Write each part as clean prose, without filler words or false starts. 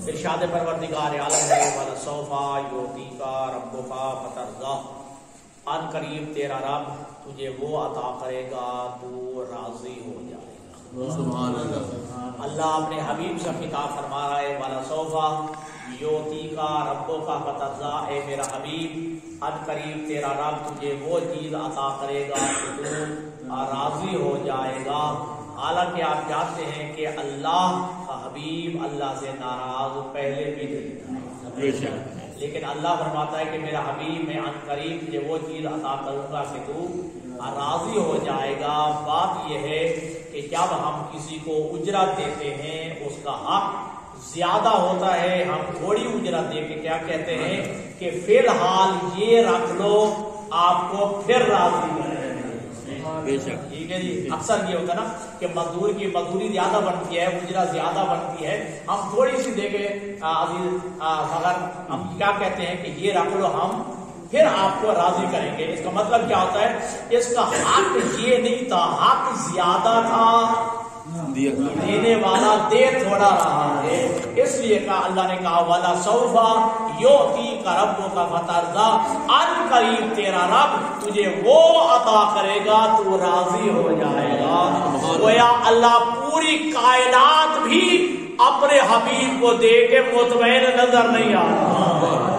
ارشاد پروردگار عالم ہے وَلَسَوْفَ يُعْطِيكَ رَبُّكَ فَتَرْضَىٰ، ان قریب تیرا رب تجھے وہ عطا کرے گا تو راضی ہو جائے گا۔ سبحان اللہ۔ اللہ اپنے حبیب سے خطاب فرما رہا ہے وَلَسَوْفَ يُعْطِيكَ رَبُّكَ فَتَرْضَىٰ، اے میرا حبیب ان قریب تیرا رب تجھے وہ چیز عطا کرے گا کہ تو راضی ہو جائے گا۔ حالانکہ آپ جانتے ہیں کہ اللہ کا حبیب اللہ سے ناراض پہلے بھی تھے، لیکن اللہ فرماتا ہے کہ میرا حبیب میں ان قریب تجھے وہ چیز عطا کروں گا کہ تو راضی ہو جائے گا۔ بات یہ ہے کہ جب ہم کسی کو اجرت دیتے ہیں اس کا حق زیادہ ہوتا ہے، ہم تھوڑی اجرت دے کے کیا کہتے ہیں کہ فی الحال یہ رکھ لو آپ کو پھر راضی کریں۔ ٹھیک ہے جی، اکثر یہ ہوتا ہے نا کہ مزدور کی مزدوری زیادہ بنتی ہے، اجرت زیادہ بنتی ہے، ہم تھوڑی سی دے کے اگر ہم کیا کہتے ہیں کہ یہ رکھ لو ہم پھر آپ کو راضی کریں گے۔ اس کا مطلب کیا ہوتا ہے؟ اس کا حق یہ نہیں تھا، حق زیادہ تھا، دینے والا دے تھوڑا رہا ہے، اس لیے کہا اللہ نے کہا وَلَسَوْفَ يُعْطِيكَ رَبُّكَ فَتَرْضَىٰ، ان قریب تیرا رب تجھے وہ عطا کرے گا تو راضی ہو جائے گا۔ گویا اللہ پوری کائنات بھی اپنے حبیب کو دے کے مطمئن نظر نہیں آ رہا۔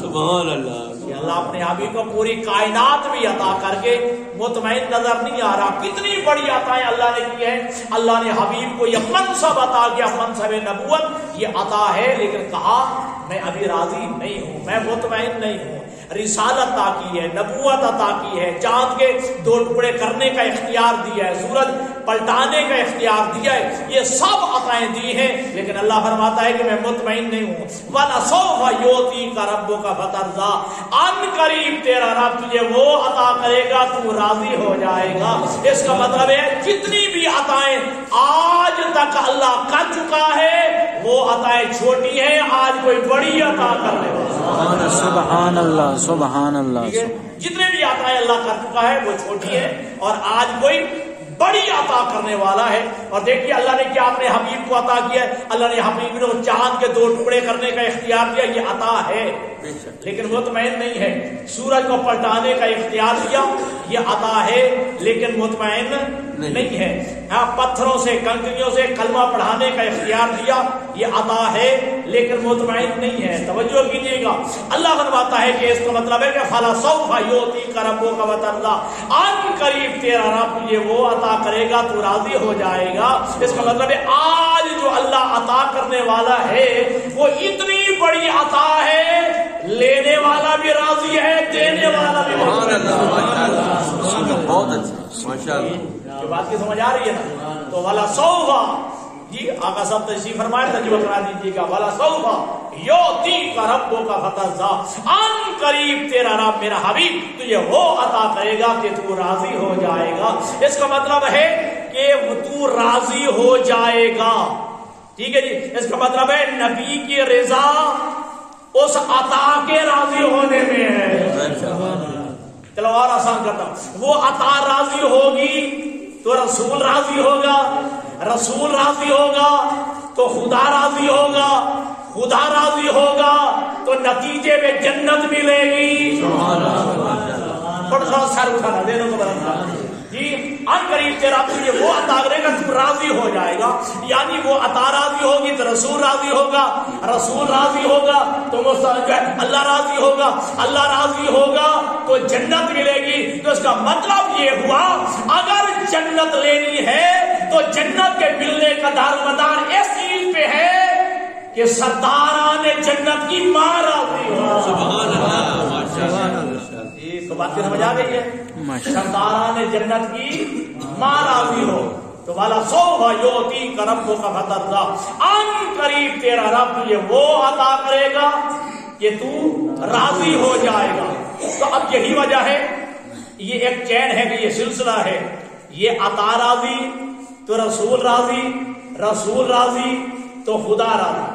سبحان اللہ۔ اللہ اپنے حبیب کو پوری کائنات بھی عطا کر کے مطمئن نظر نہیں آ رہا۔ کتنی بڑی عطائیں اللہ نے کی ہے۔ اللہ نے حبیب کو یہ منصب عطا کیا، منصب نبوت یہ عطا ہے، لیکن کہا میں ابھی راضی نہیں ہوں، میں مطمئن نہیں ہوں۔ رسالت عطا کی ہے، نبوت عطا کی ہے، چاند کے 2 ٹکڑے کرنے کا اختیار دیا ہے، سورج پلٹانے کا اختیار دیا ہے، یہ سب عطائیں دی ہیں، لیکن اللہ فرماتا ہے کہ میں مطمئن نہیں ہوں۔ وَلَسَوْفَ يُعْطِيكَ رَبُّكَ فَتَرْضَىٰ، ان قریب تیرا رب تجھے وہ عطا کرے گا تو راضی ہو جائے گا۔ اس کا مطلب ہے جتنی بھی عطائیں آج تک اللہ کر چکا ہے وہ عطائیں چھوٹی ہیں، آج کوئی بڑی عطا کرنے والا۔ سبحان اللہ، سبحان اللہ۔ جتنے بھی عطائیں اللہ کر چکا ہے وہ چھوٹی ہے اور آج کوئی بڑی عطا کرنے والا ہے۔ اور دیکھیے اللہ نے کیا اپنے حبیب کو عطا کیا ہے، اللہ نے حبیب نے چاند کے 2 ٹکڑے کرنے کا اختیار دیا، یہ عطا ہے، لیکن مطمئن نہیں ہے۔ سورج کو پلٹانے کا اختیار دیا، یہ عطا ہے، لیکن مطمئن نہیں ہے۔ پتھروں سے کنکریوں سے کلمہ پڑھانے کا اختیار دیا، یہ عطا ہے، لیکن مطمئن نہیں ہے۔ توجہ کیجیے گا، اللہ فرماتا ہے کہ اس کا مطلب ہے کہ فَلَسَوْفَ يُعْطِيكَ رَبُّكَ فَتَرْضَىٰ، ان قریب تیرا رب تجھے وہ عطا کرے گا تو راضی ہو جائے گا۔ اس کا مطلب ہے آج جو اللہ عطا کرنے والا ہے وہ اتنی بڑی عطا ہے، لینے والا بھی راضی ہے، دینے والا بھی راضی ہے۔ بہت اچھا، ماشاءاللہ۔ یہ بات کی سمجھ آ رہی ہے نا؟ تو وَلَسَوْفَ، جی آقا صاحب تشریف فرمائے ترجمہ کرا دیجیے گا، وَلَسَوْفَ يُعْطِيكَ رَبُّكَ فَتَرْضَىٰ، ان قریب تیرا رب میرا حبیب تجھے وہ عطا کرے گا کہ تو راضی ہو جائے گا۔ اس کا مطلب ہے کہ تو راضی ہو جائے گا، ٹھیک ہے جی۔ اس کا مطلب ہے نبی کی رضا اس عطا کے راضی ہونے میں ہے۔ چلو اور آسان کرتا ہوں، وہ عطا راضی ہوگی تو رسول راضی ہوگا، رسول راضی ہوگا تو خدا راضی ہوگا، خدا راضی ہوگا تو نتیجے میں جنت ملے گی۔ تھوڑا سا سر اٹھانا دے دو جی، ان قریب تیرا تجھے وہ عطا کرے گا تو راضی ہو جائے گا، یعنی وہ عطا راضی ہوگی تو رسول راضی ہوگا، رسول راضی ہوگا تو وہ اللہ راضی ہوگا، اللہ راضی ہوگا تو جنت ملے گی۔ تو اس کا مطلب یہ ہوا اگر جنت لینی ہے تو جنت کے ملنے کا دار و مدار اس چیز پہ ہے کہ سرداران جنت کی ماں راضی ہو۔ سبحان اللہ، ماشاءاللہ۔ تو بات کی سمجھ آ گئی ہے؟ سرداران جنت کی ماں راضی ہو۔ تو وَلَسَوْفَ يُعْطِيكَ رَبُّكَ فَتَرْضَىٰ، ان قریب تیرا رب تجھے وہ عطا کرے گا کہ تو راضی ہو جائے گا۔ تو اب یہی وجہ ہے، یہ ایک چین ہے کہ یہ سلسلہ ہے، یہ عطا راضی تو رسول راضی، رسول راضی تو خدا راضی۔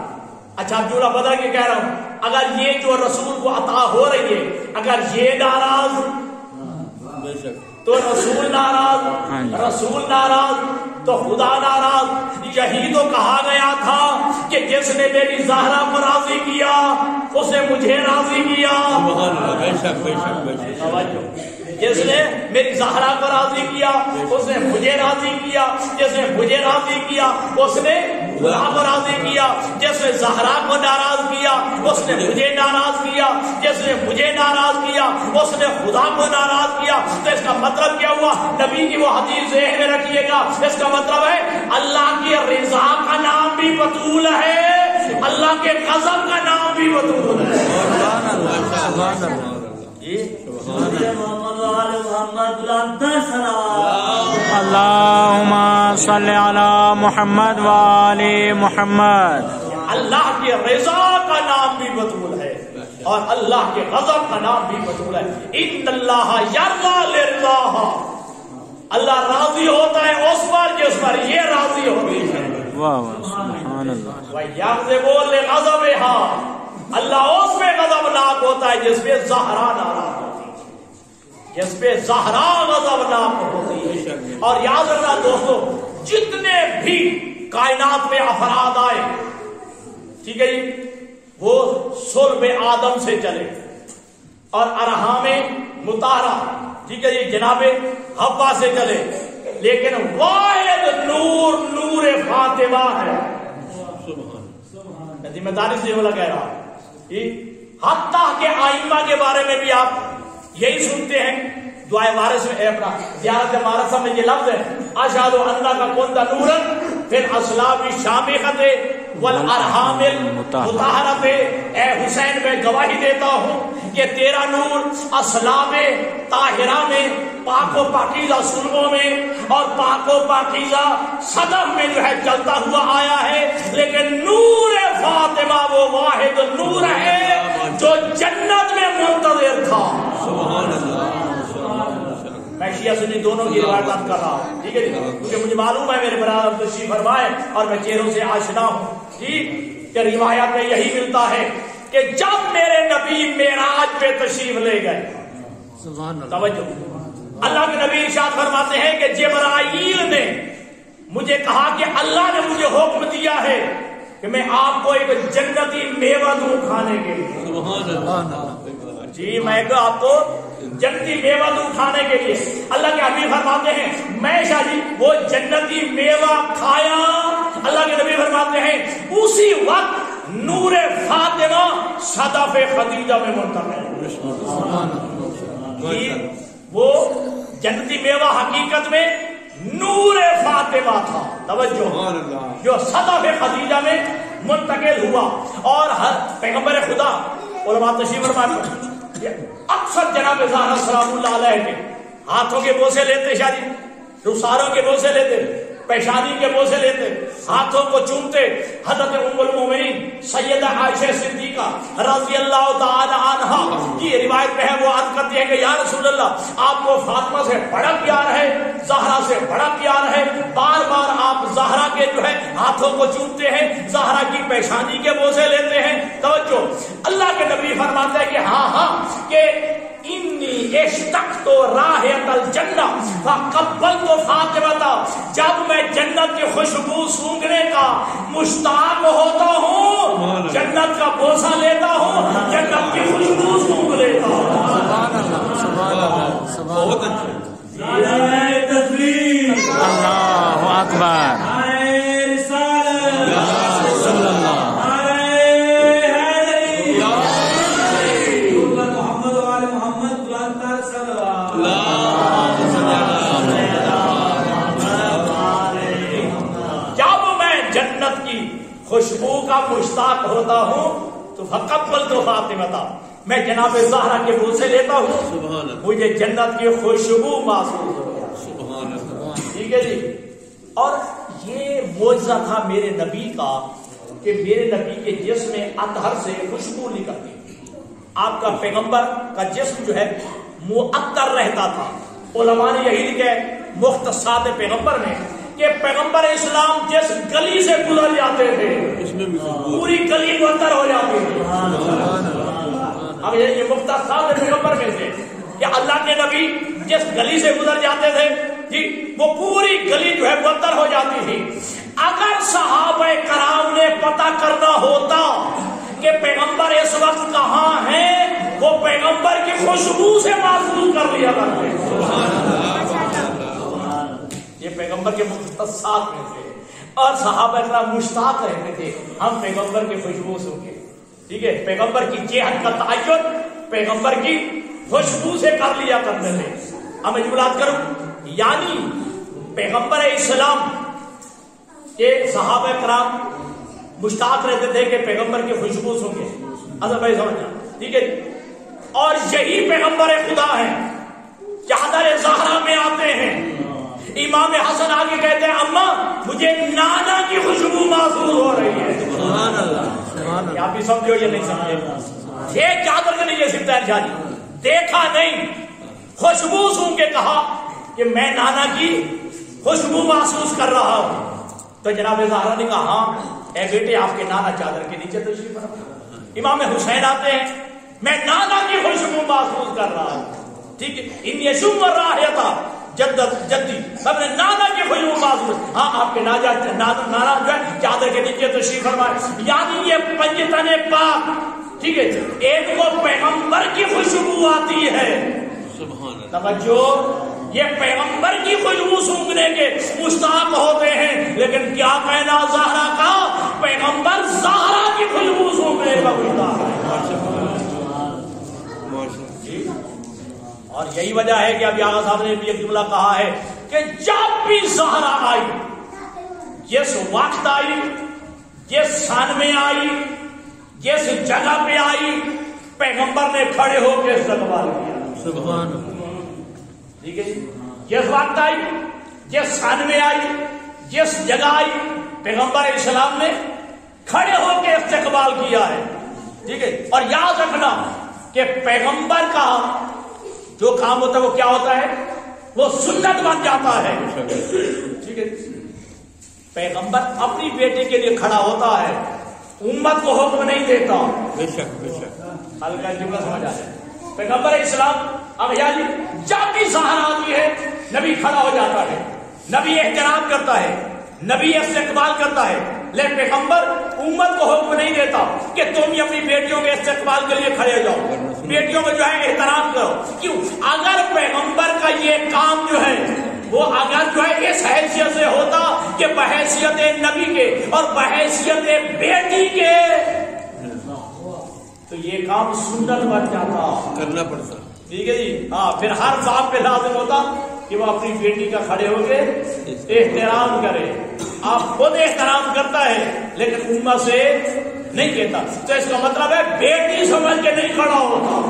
اچھا اب جملہ بدل کے کہہ رہا ہوں، اگر یہ جو رسول کو عطا ہو رہی ہے اگر یہ ناراض تو رسول ناراض، رسول ناراض تو خدا ناراض؟ یہی تو کہا گیا تھا کہ جس نے میری زہرا کو راضی کیا اس نے مجھے راضی کیا. بے شک بے شک بے شک. جس نے میری زہرا کو راضی کیا اس نے مجھے راضی کیا. جس نے مجھے راضی کیا اس نے خدا کو راضی کیا. جس نے زہرا کو ناراض کیا اس نے مجھے ناراض کیا. جس نے مجھے ناراض کیا اس نے خدا کو ناراض کیا. تو اس کا مطلب کیا ہوا؟ نبی کی وہ حدیث ذہن میں رکھیے گا. اس کا مطلب ہے اللہ کی رضا کا نام بھی بطول ہے, اللہ کے غضب کا نام بھی بطول ہے. اللہم صلی علی محمد وآل محمد. اللہ کی رضا کا نام بھی بطول ہے اور اللہ کے غضب کا نام بھی بطول ہے. ان اللہ یرضی لرضاہ, اللہ راضی ہوتا ہے اس پر جس پر یہ راضی ہوتی ہے. واہ واہ سبحان اللہ. وَيَغْضِبُ لِغَضَبِهَا, اللہ اس پہ غضبناک ہوتا ہے جس پہ زہرا ناراض ہوتی ہے, جس پہ زہرا غضبناک ہوتی ہے. اور یاد رکھنا دوستو, جتنے بھی کائنات میں افراد آئے, ٹھیک ہے جی, وہ صلب آدم سے چلے اور ارحام مطہرہ, ٹھیک ہے جی, جناب حوا سے چلے, لیکن واحد نور نور فاطمہ ہے. ذمہ داری سے بولا کہہ رہا, حتیٰ کہ آئمہ کے بارے میں بھی آپ یہی سنتے ہیں. دعائے وارث میں اپنا زیارت مارثہ میں یہ لفظ ہے, اشہد ان کا کنت نورا پھر اسلاب شامخت والارحام المطہرۃ, اے حسین میں گواہی دیتا ہوں کہ تیرا نور اسلاب طاہرہ میں, پاک و پاکیزہ سلبوں میں اور پاک و پاکیزہ صدف میں جو ہے چلتا ہوا آیا ہے. لیکن نور فاطمہ وہ واحد نور ہے جو جنت میں منتظر تھا. سبحان اللہ. میں شیعہ سنی دونوں کی روایات کر رہا ہوں, ٹھیک ہے جی, کیونکہ مجھے معلوم ہے میرے برادر تشریف فرمائے اور میں چہروں سے آشنا ہوں جی, کہ روایات میں یہی ملتا ہے کہ جب میرے نبی معراج پہ تشریف لے گئے, توجہ, اللہ کے نبی ارشاد فرماتے ہیں کہ جبرائیل نے مجھے کہا کہ اللہ نے مجھے حکم دیا ہے کہ میں آپ کو ایک جنتی میوہ دوں کھانے کے لیے. سبحان اللہ. جی, میں تو آپ کو جنتی میوہ دوں کھانے کے لیے. اللہ کے حبیب فرماتے ہیں میں شاہ جی وہ جنتی میوہ کھایا. اللہ کے نبی فرماتے ہیں اسی وقت نور فاطمہ صدف خدیجہ میں منتقل. وہ جنتی میوہ حقیقت میں نور فاطمہ تھا, توجہ, جو صدف خدیجہ میں منتقل ہوا. اور ہر پیغمبر خدا علماء تشریف فرماتے اکثر جناب زہرا سلام اللہ علیہ کے ہاتھوں کے بوسے لیتے, شاہ جی رخساروں کے بوسے لیتے, پیشانی کے بوسے لیتے, ہاتھوں کو چومتے. حضرت ام المومنین سیدہ عائشہ صدیقہ رضی اللہ تعالی عنہا کی روایت میں ہے, وہ عرض کرتی ہے کہ یا رسول اللہ آپ کو فاطمہ سے بڑا پیار ہے, زہرا سے بڑا پیار ہے, بار بار آپ زہرا کے جو ہے ہاتھوں کو چومتے ہیں, زہرا کی پیشانی کے بوسے لیتے ہیں. توجہ, اللہ کے نبی فرماتے ہیں کہ ہاں ہاں کہ انی اشتقت رائحۃ الجنہ فقبلت فاطمہ, جب میں جنت کی خوشبو سونگھنے کا مشتاق ہوتا ہوں جنت کا بوسہ لیتا ہوں, جنت کی خوشبو سونگھ لیتا ہوں. سبحان اللہ سبحان اللہ سبحان بہت اچھا. اللہ اکبر. صلی اللہ. خوشبو کا مشتاق ہوتا ہوں تو فقبل تو فاطمہ, میں جناب زہرا کے بوسے لیتا ہوں, مجھے جنت کی خوشبو محسوس ہو جاتی. ٹھیک ہے جی. اور یہ معجزہ تھا میرے نبی کا کہ میرے نبی کے جسم اطہر سے خوشبو نکلتی. آپ کا پیغمبر کا جسم جو ہے معطر رہتا تھا. علماء نے یہی لکھا ہے مختصات پیغمبر میں کہ پیغمبر اسلام جس گلی سے گزر جاتے تھے پوری گلی معطر ہو جاتی تھی. اب یہ مختصات پیغمبر میں سے کہ اللہ کے نبی جس گلی سے گزر جاتے تھے جی وہ پوری گلی جو ہے معطر ہو جاتی تھی. اگر صحابہ کرام نے پتہ کرنا ہوتا کہ پیغمبر اس وقت کہاں ہیں، وہ پیغمبر کی خوشبو سے محفوظ کر لیا کرتے. یہ پیغمبر کے مختصات میں تھے اور صحابہ کرام مشتاق رہتے تھے ہم پیغمبر کی خوشبو سے ہوگے. ٹھیک ہے، پیغمبر کی جہت کا تعین پیغمبر کی خوشبو سے کر لیا کرتے تھے. اب میں جملات کروں، یعنی پیغمبر اسلام کے صحابہ کرام مشتاق رہتے تھے کہ پیغمبر کی خوشبو سنگے. اصل بھائی سمجھنا ٹھیک ہے. اور یہی پیغمبر خدا ہیں، چادر زہرا میں آتے ہیں. امام حسن آگے کہتے ہیں اماں مجھے نانا کی خوشبو محسوس ہو رہی ہے. سبحان اللہ. آپ بھی سمجھو یہ نہیں سمجھے. یہ چادر کے لیے صرف ارشادی دیکھا نہیں، خوشبو سن کے کہا کہ میں نانا کی خوشبو محسوس کر رہا ہوں. تو جناب زہرا نے کہا ہاں اے بیٹے آپ کے نانا چادر کے نیچے تشریف فرما. امام حسین آتے ہیں، میں نانا کی خوشبو محسوس کر رہا ہوں. ٹھیک ہے، ان یشم راہیتا جدی سب نے نانا کی خوشبو محسوس. ہاں آپ کے نانا جو ہے چادر کے نیچے تشریف فرمائے. یعنی یہ پنجتن پاک ٹھیک ہے، ایک کو پیغمبر کی خوشبو آتی ہے. سبحان اللہ. توجہ، یہ پیغمبر کی خوشبو سونگنے کے مشتاق ہوتے ہیں، لیکن کیا کہنا زہرا کا، پیغمبر زہرا کی خوشبو سونگنے کا مشتاق ہے. اور یہی وجہ ہے کہ ابھی آغا صاحب نے بھی ایک جملہ کہا ہے کہ جب بھی زہرا آئی، جس وقت آئی، جس سن میں آئی، جس جگہ پہ آئی، پیغمبر نے کھڑے ہو کے استقبال کیا. سبحان اللہ. ٹھیک ہے، جس وقت آئی، جس سن میں آئی، جس جگہ آئی، پیغمبر اسلام نے کھڑے ہو کے استقبال کیا ہے. ٹھیک ہے، اور یاد رکھنا کہ پیغمبر کا جو کام ہوتا ہے وہ کیا ہوتا ہے، وہ سنت بن جاتا ہے. ٹھیک ہے، پیغمبر اپنی بیٹے کے لیے کھڑا ہوتا ہے، امت کو حکم نہیں دیتا. بے شک بے شک. ہلکا جملہ سمجھ آتا ہے. پیغمبر اسلام اب یعنی جب بھی زہرا آتی ہے نبی کھڑا ہو جاتا ہے، نبی احترام کرتا ہے، نبی استقبال کرتا ہے. لیکن پیغمبر امت کو حکم نہیں دیتا کہ تم بھی اپنی بیٹیوں کے استقبال کے لیے کھڑے ہو جاؤ، بیٹیوں میں جو ہے احترام کرو. کیوں؟ اگر پیغمبر کا یہ کام جو ہے وہ اگر جو ہے اس حیثیت سے ہوتا کہ بحیثیت نبی کے اور بحیثیت بیٹی کے، تو یہ کام سنت بن جاتا، کرنا پڑتا. ٹھیک ہے جی. ہاں، پھر ہر باپ پہ لازم ہوتا کہ وہ اپنی بیٹی کا کھڑے ہو کے احترام کرے. آپ خود احترام کرتا ہے لیکن امت سے نہیں کہتا. تو اس کا مطلب ہے بیٹی سمجھ کے نہیں کھڑا ہوتا.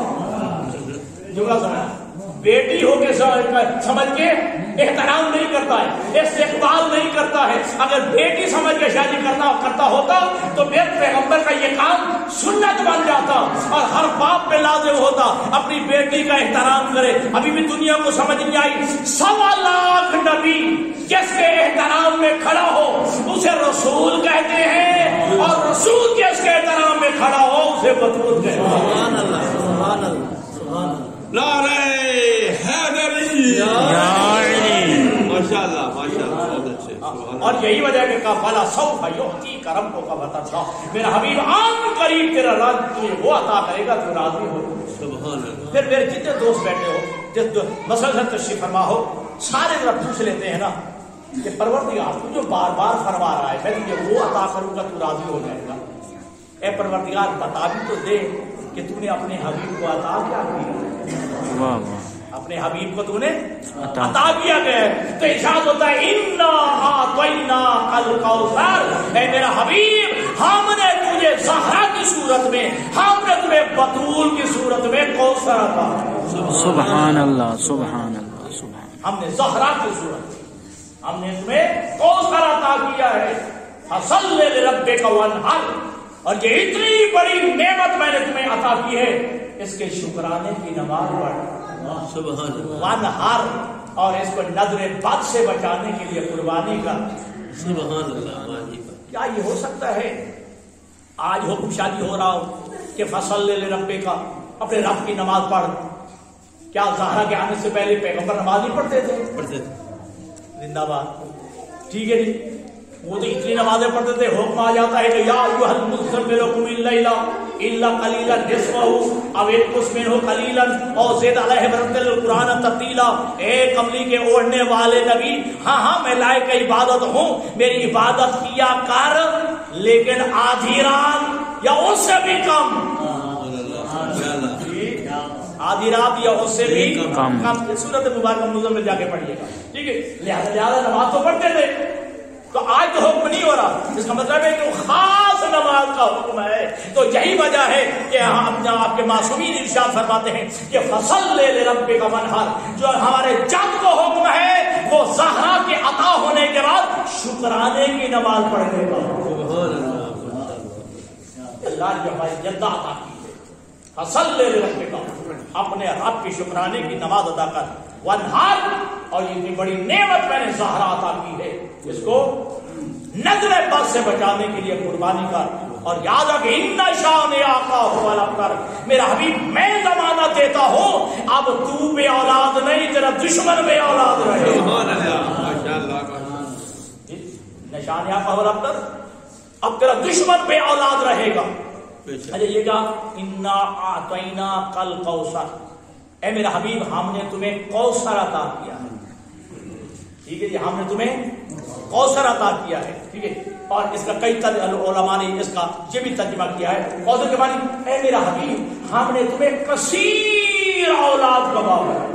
جملہ سمجھ، بیٹی ہو کے سمجھ کے احترام نہیں کرتا ہے، استقبال نہیں کرتا ہے. اگر بیٹی سمجھ کے شادی کرتا ہوتا تو پھر پیغمبر کا یہ کام سنت بن جاتا اور ہر باپ پہ لازم ہوتا اپنی بیٹی کا احترام کرے. ابھی بھی دنیا کو سمجھ نہیں آئی، 1.25 لاکھ نبی جس کے احترام میں کھڑا ہو اسے رسول کہتے ہیں، اور رسول جس کے احترام میں کھڑا ہو اسے بطول کہتے ہیں. سبحان اللہ. سبحان اللہ. سبحان اللہ. نعرہ حیدری. ماشاء اللہ ماشاء اللہ، بہت اچھے. اور یہی وجہ ہے کہ کافلا سوف یعطیک ربک فترضی، میرا حبیب آن قریب تیرا راز تجھے وہ عطا کرے گا تو راضی ہو. سبحان اللہ. پھر میرے جتنے دوست بیٹھے ہو، جس مسلسل تشریف فرما ہو، سارے ذرا پوچھ لیتے ہیں نا کہ پروردگار تو جو بار بار فرما رہا ہے میں تجھے وہ عطا کروں گا تو راضی ہو جائے گا. اے پروردگار بتا بھی تو دے کہ تو نے اپنے حبیب کو عطا کیا کیا، اپنے حبیب کو تو نے عطا کیا گیا ہے. تو ارشاد ہوتا ہے انا اعطیناک الکوثر، اے میرا حبیب ہم نے تجھے زہرا کی صورت میں، ہم نے تمہیں بطول کی صورت میں کوثر عطا کیا. سبحان اللہ سبحان اللہ سبحان. ہم نے زہرا کی صورت میں ہم نے تمہیں کوثر عطا کیا ہے. فصل لربک وانحر، اور یہ اتنی بڑی نعمت میں نے تمہیں عطا کی ہے، اس کے شکرانے کی نماز پڑھ. سبحان اللہ. وانحر، اور اس کو نظر بد سے بچانے کے لیے قربانی کا. سبحان اللہ. کیا یہ ہو سکتا ہے آج حکم شادی ہو رہا ہو کہ فصل لربک کا، اپنے رب کی نماز پڑھ؟ کیا زہرا کے آنے سے پہلے پیغمبر نماز نہیں پڑھتے تھے؟ پڑھتے تھے. زندہ باد. ٹھیک ہے جی. وہ تو اتنی نمازیں پڑھتے تھے, حکم آ جاتا ہے کہ یا ایھا المزمل قم اللیل الا قلیلا نصفہ او انقص منہ قلیلا او زد علیہ ورتل القرآن ترتیلا. اے کملی کے اوڑھنے والے نبی, ہاں میں لائق عبادت ہوں, میری عبادت کیا کر, لیکن آدھی رات یا اس سے بھی کم, آدھی رات یا اس سے بھی کم. سورۃ مبارکہ مزمل جا کے پڑھیے گا. ٹھیک ہے. لہذا نماز تو پڑھتے تھے, تو آج تو حکم نہیں ہو رہا. اس کا مطلب ہے کہ خاص نماز کا حکم ہے. تو یہی وجہ ہے کہ آپ کے معصومین ارشاد فرماتے ہیں کہ فصلی لربک وانحر, جو ہمارے جد کو حکم ہے وہ زہرا کے عطا ہونے کے بعد شکرانے کی نماز پڑھنے کا. اللہ نے ہماری جد عطا کی ہے. فصلی لربک, اپنے رب کی شکرانے کی نماز ادا کر. وانحر, اور اتنی بڑی نعمت میں نے زہرا عطا کی ہے, اس کو نظر بد سے بچانے کے لیے قربانی کر. اور یاد رکھ ان شانئک هو الابتر, میرا حبیب میں ضمانت دیتا ہوں اب تو بے اولاد نہیں, تیرا دشمن بے اولاد رہے. سبحان اللہ, ماشاءاللہ. شانئک هو الابتر, اب تیرا دشمن بے اولاد رہے گا. اچھا یہ کہا انا اعطیناک الکوثر, اے میرا حبیب ہم نے تمہیں کوثر عطا کیا ہے. ٹھیک ہے جی, ہم نے تمہیں کوثر عطا کیا ہے. ٹھیک ہے. اور اس کا کئی علماء نے اس کا یہ بھی ترجمہ کیا ہے کوثر کے معنی اے میرا حبیب ہم نے تمہیں کثیر اولاد کا باپ بنایا,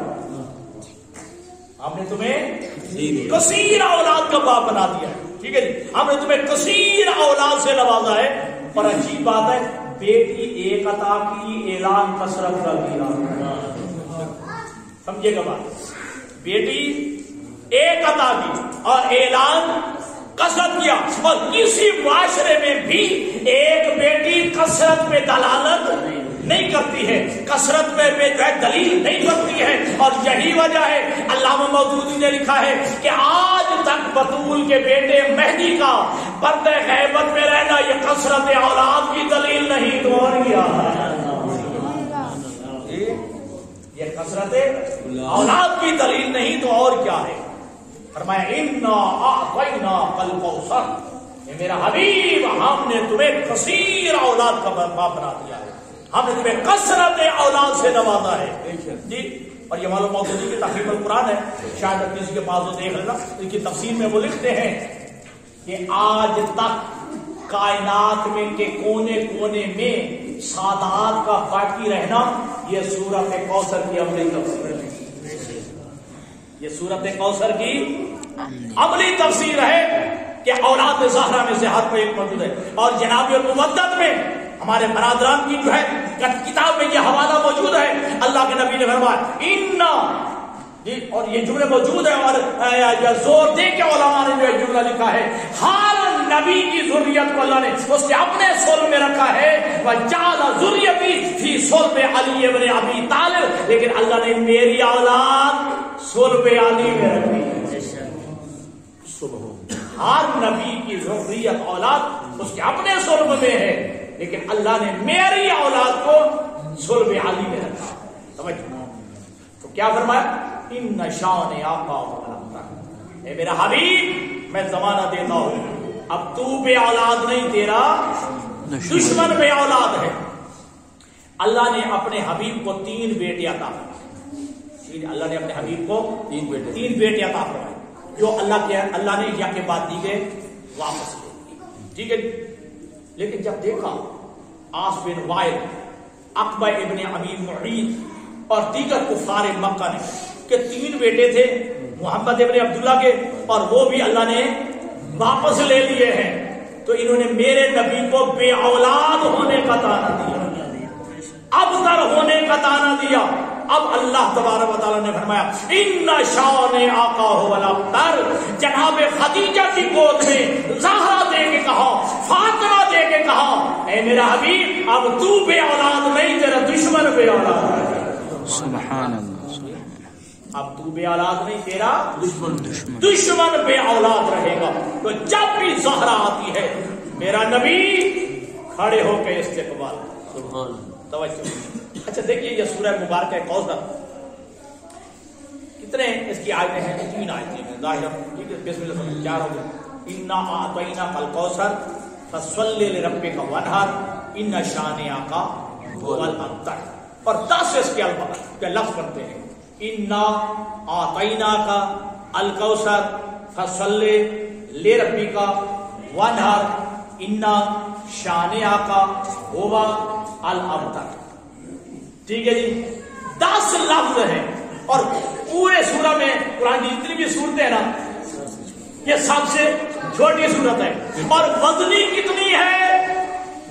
ہم نے تمہیں کثیر اولاد کا باپ بنا دیا ہے. ٹھیک ہے جی, ہم نے تمہیں کثیر اولاد سے نوازا ہے. اور عجیب بات ہے, بیٹی ایک عطا کی, اعلان کثرت کا کیا. سمجھے گا بات, بیٹی ایک عطا کی اور اعلان کثرت کیا. اور کسی معاشرے میں بھی ایک بیٹی کثرت پہ دلالت نہیں کرتی ہے, کثرت پہ جو ہے دلیل نہیں کرتی ہے. اور یہی وجہ ہے, علامہ مودودی نے لکھا ہے کہ آج تک بطول کے بیٹے مہدی کا پردہ غیبت میں رہنا یہ کثرت اولاد کی دلیل نہیں تو اور کیا ہے, یہ کثرت اولاد کی دلیل نہیں تو اور کیا ہے. فرمایا انا اعطیناک الکوثر, میرا حبیب ہم نے تمہیں کثیر اولاد کا باپ بنا دیا ہے, ہم نے تمہیں کثرت اولاد سے نوازا ہے. جی. اور یہ معلوم مودودی کی تحقیق القرآن ہے, شاید کسی کے پاس دیکھ لینا. ان کی تفسیر میں وہ لکھتے ہیں کہ آج تک کائنات میں کے کونے کونے میں سادات کا باقی رہنا یہ سورۃ کوثر کی عملی تفسیر ہے. یہ سورۃ کوثر کی عملی تفسیر ہے کہ اولاد زہرا میں سے ہر کوئی ایک موجود ہے. اور جناب المودت میں ہمارے برادران کی جو ہے کتاب میں یہ حوالہ موجود ہے. اللہ کے نبی نے فرمایا انا, اور یہ جملے موجود ہے, اور زور دے کے علماء نے جو جملہ لکھا ہے, ہر نبی کی ذریت کو اللہ نے اس نے اپنے صلب میں رکھا ہے. وجعل ذریتی فی صلب علی ابن ابی طالب, لیکن اللہ نے میری اولاد صلب علی میں رکھی ہے. ہر نبی کی ذریت اولاد اس کے اپنے صلب میں ہے, لیکن اللہ نے میری اولاد کو صلب علی میں رکھا. سمجھو تو کیا فرمایا, ان شانئک هو الابتر, اے میرا حبیب میں زمانہ دیتا ہوں اب تو بے اولاد نہیں, تیرا دشمن بے اولاد ہے. اللہ نے اپنے حبیب کو 3 بیٹے عطا فرمائے. اللہ نے اپنے حبیب کو 3 بیٹے عطا فرمائے جو اللہ نے یا کے بعد دی گئے واپس لے لیے. ٹھیک ہے. لیکن جب دیکھا آس بن وائل, عقبہ ابن ابی معیط اور دیگر کفار مکہ نے کہ 3 بیٹے تھے محمد ابن عبداللہ کے, اور وہ بھی اللہ نے واپس لے لیے ہیں, تو انہوں نے میرے نبی کو بے اولاد ہونے کا طعنہ دیا, ابتر ہونے کا طعنہ دیا. اب اللہ تبارک و تعالیٰ نے فرمایا ان شانئک هو الابتر, جناب خدیجہ کی گود میں زہرا دے کے کہا, فاطمہ دے کے کہا, اے میرا حبیب اب تو بے اولاد نہیں, تیرا دشمن بے اولاد ہے. سبحان اللہ. اب تو بے اولاد نہیں, تیرا دشمن بے اولاد رہے گا. تو جب بھی زہرا آتی ہے میرا نبی کھڑے ہو کے استقبال. سبحان اللہ. توجہ. اچھا دیکھیے یہ سورہ مبارکہ کوثر, کتنے اس کی آیتیں ہیں, 3 آیتیں ہیں ظاہر. بسم اللہ کیا ہو گیا؟ انا اعطیناک الکوثر فصلی لربک وانحر ان شانئک هو الابتر. اور 10 اس کے الفاظ کے لفظ کرتے ہیں انا اعطیناک الکوثر فصلی لربک وانحر ان شانئک هو الابتر. ٹھیک ہے جی، 10 لفظ ہیں. اور پورے سورہ میں قرآن کی جتنی بھی صورتیں ہیں نا یہ سب سے چھوٹی صورت ہے. اور وزنی کتنی ہے؟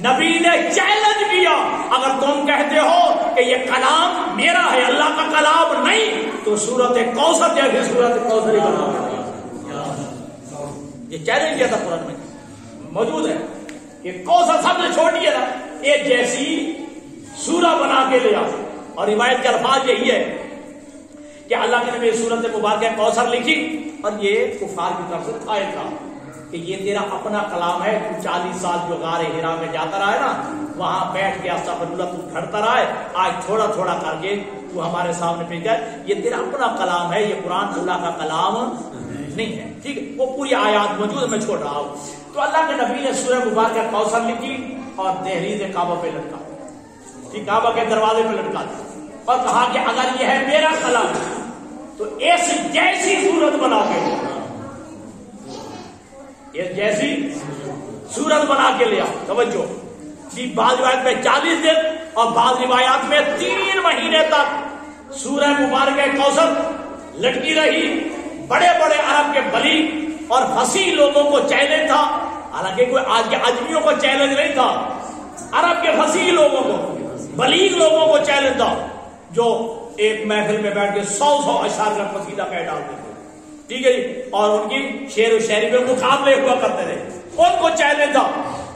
نبی نے چیلنج کیا اگر تم کہتے ہو کہ یہ کلام میرا ہے اللہ کا کلام نہیں تو سورت کوثر جیسی سورت کوثر ہی بنا. یہ چیلنج کیا تھا قرآن میں موجود ہے کہ کوثر سب سے چھوٹی ہے نا ایک جیسی سورہ بنا کے لیا. اور روایت کے الفاظ یہی ہے کہ اللہ کے نبی سورت مبارکہ کوثر لکھی اور یہ کفار کی طرف سے تھا کہ یہ تیرا اپنا کلام ہے. تو 40 سال جو غار ہرا میں جاتا رہا ہے نا وہاں بیٹھ کے استغفر اللہ تو گھڑتا رہا ہے. آج تھوڑا تھوڑا کر کے تو ہمارے سامنے پیش گیا. یہ تیرا اپنا کلام ہے، یہ قرآن اللہ کا کلام نہیں ہے. ٹھیک ہے، وہ پوری آیات موجود ہے، میں چھوڑ رہا ہوں. تو اللہ کے نبی نے سورہ مبارکہ کوثر لکھی اور دہلیز کعبہ پہ لٹکا، کعبہ کے دروازے پہ لٹکا دیا اور کہا کہ اگر یہ ہے میرا کلام تو ایسی جیسی صورت بنا کے جیسی صورت بنا کے لیا. توجہ کہ بعض روایت میں 40 دن اور بعض روایات میں 3 مہینے تک سورہ مبارکہ کوثر لٹکی رہی. بڑے بڑے عرب کے بلیغ اور فصیح لوگوں کو چیلنج تھا، حالانکہ کوئی آج کے اجمیوں کو چیلنج نہیں تھا، عرب کے فصیح لوگوں کو بلیغ لوگوں کو چیلنج تھا جو ایک محفل میں بیٹھ کے 100 اشعار کا قصیدہ کہہ ڈالتے تھے. ٹھیک ہے جی، اور ان کی شعر و شاعری میں مقابلے ہوا کرتے تھے. ان کو چیلنج تھا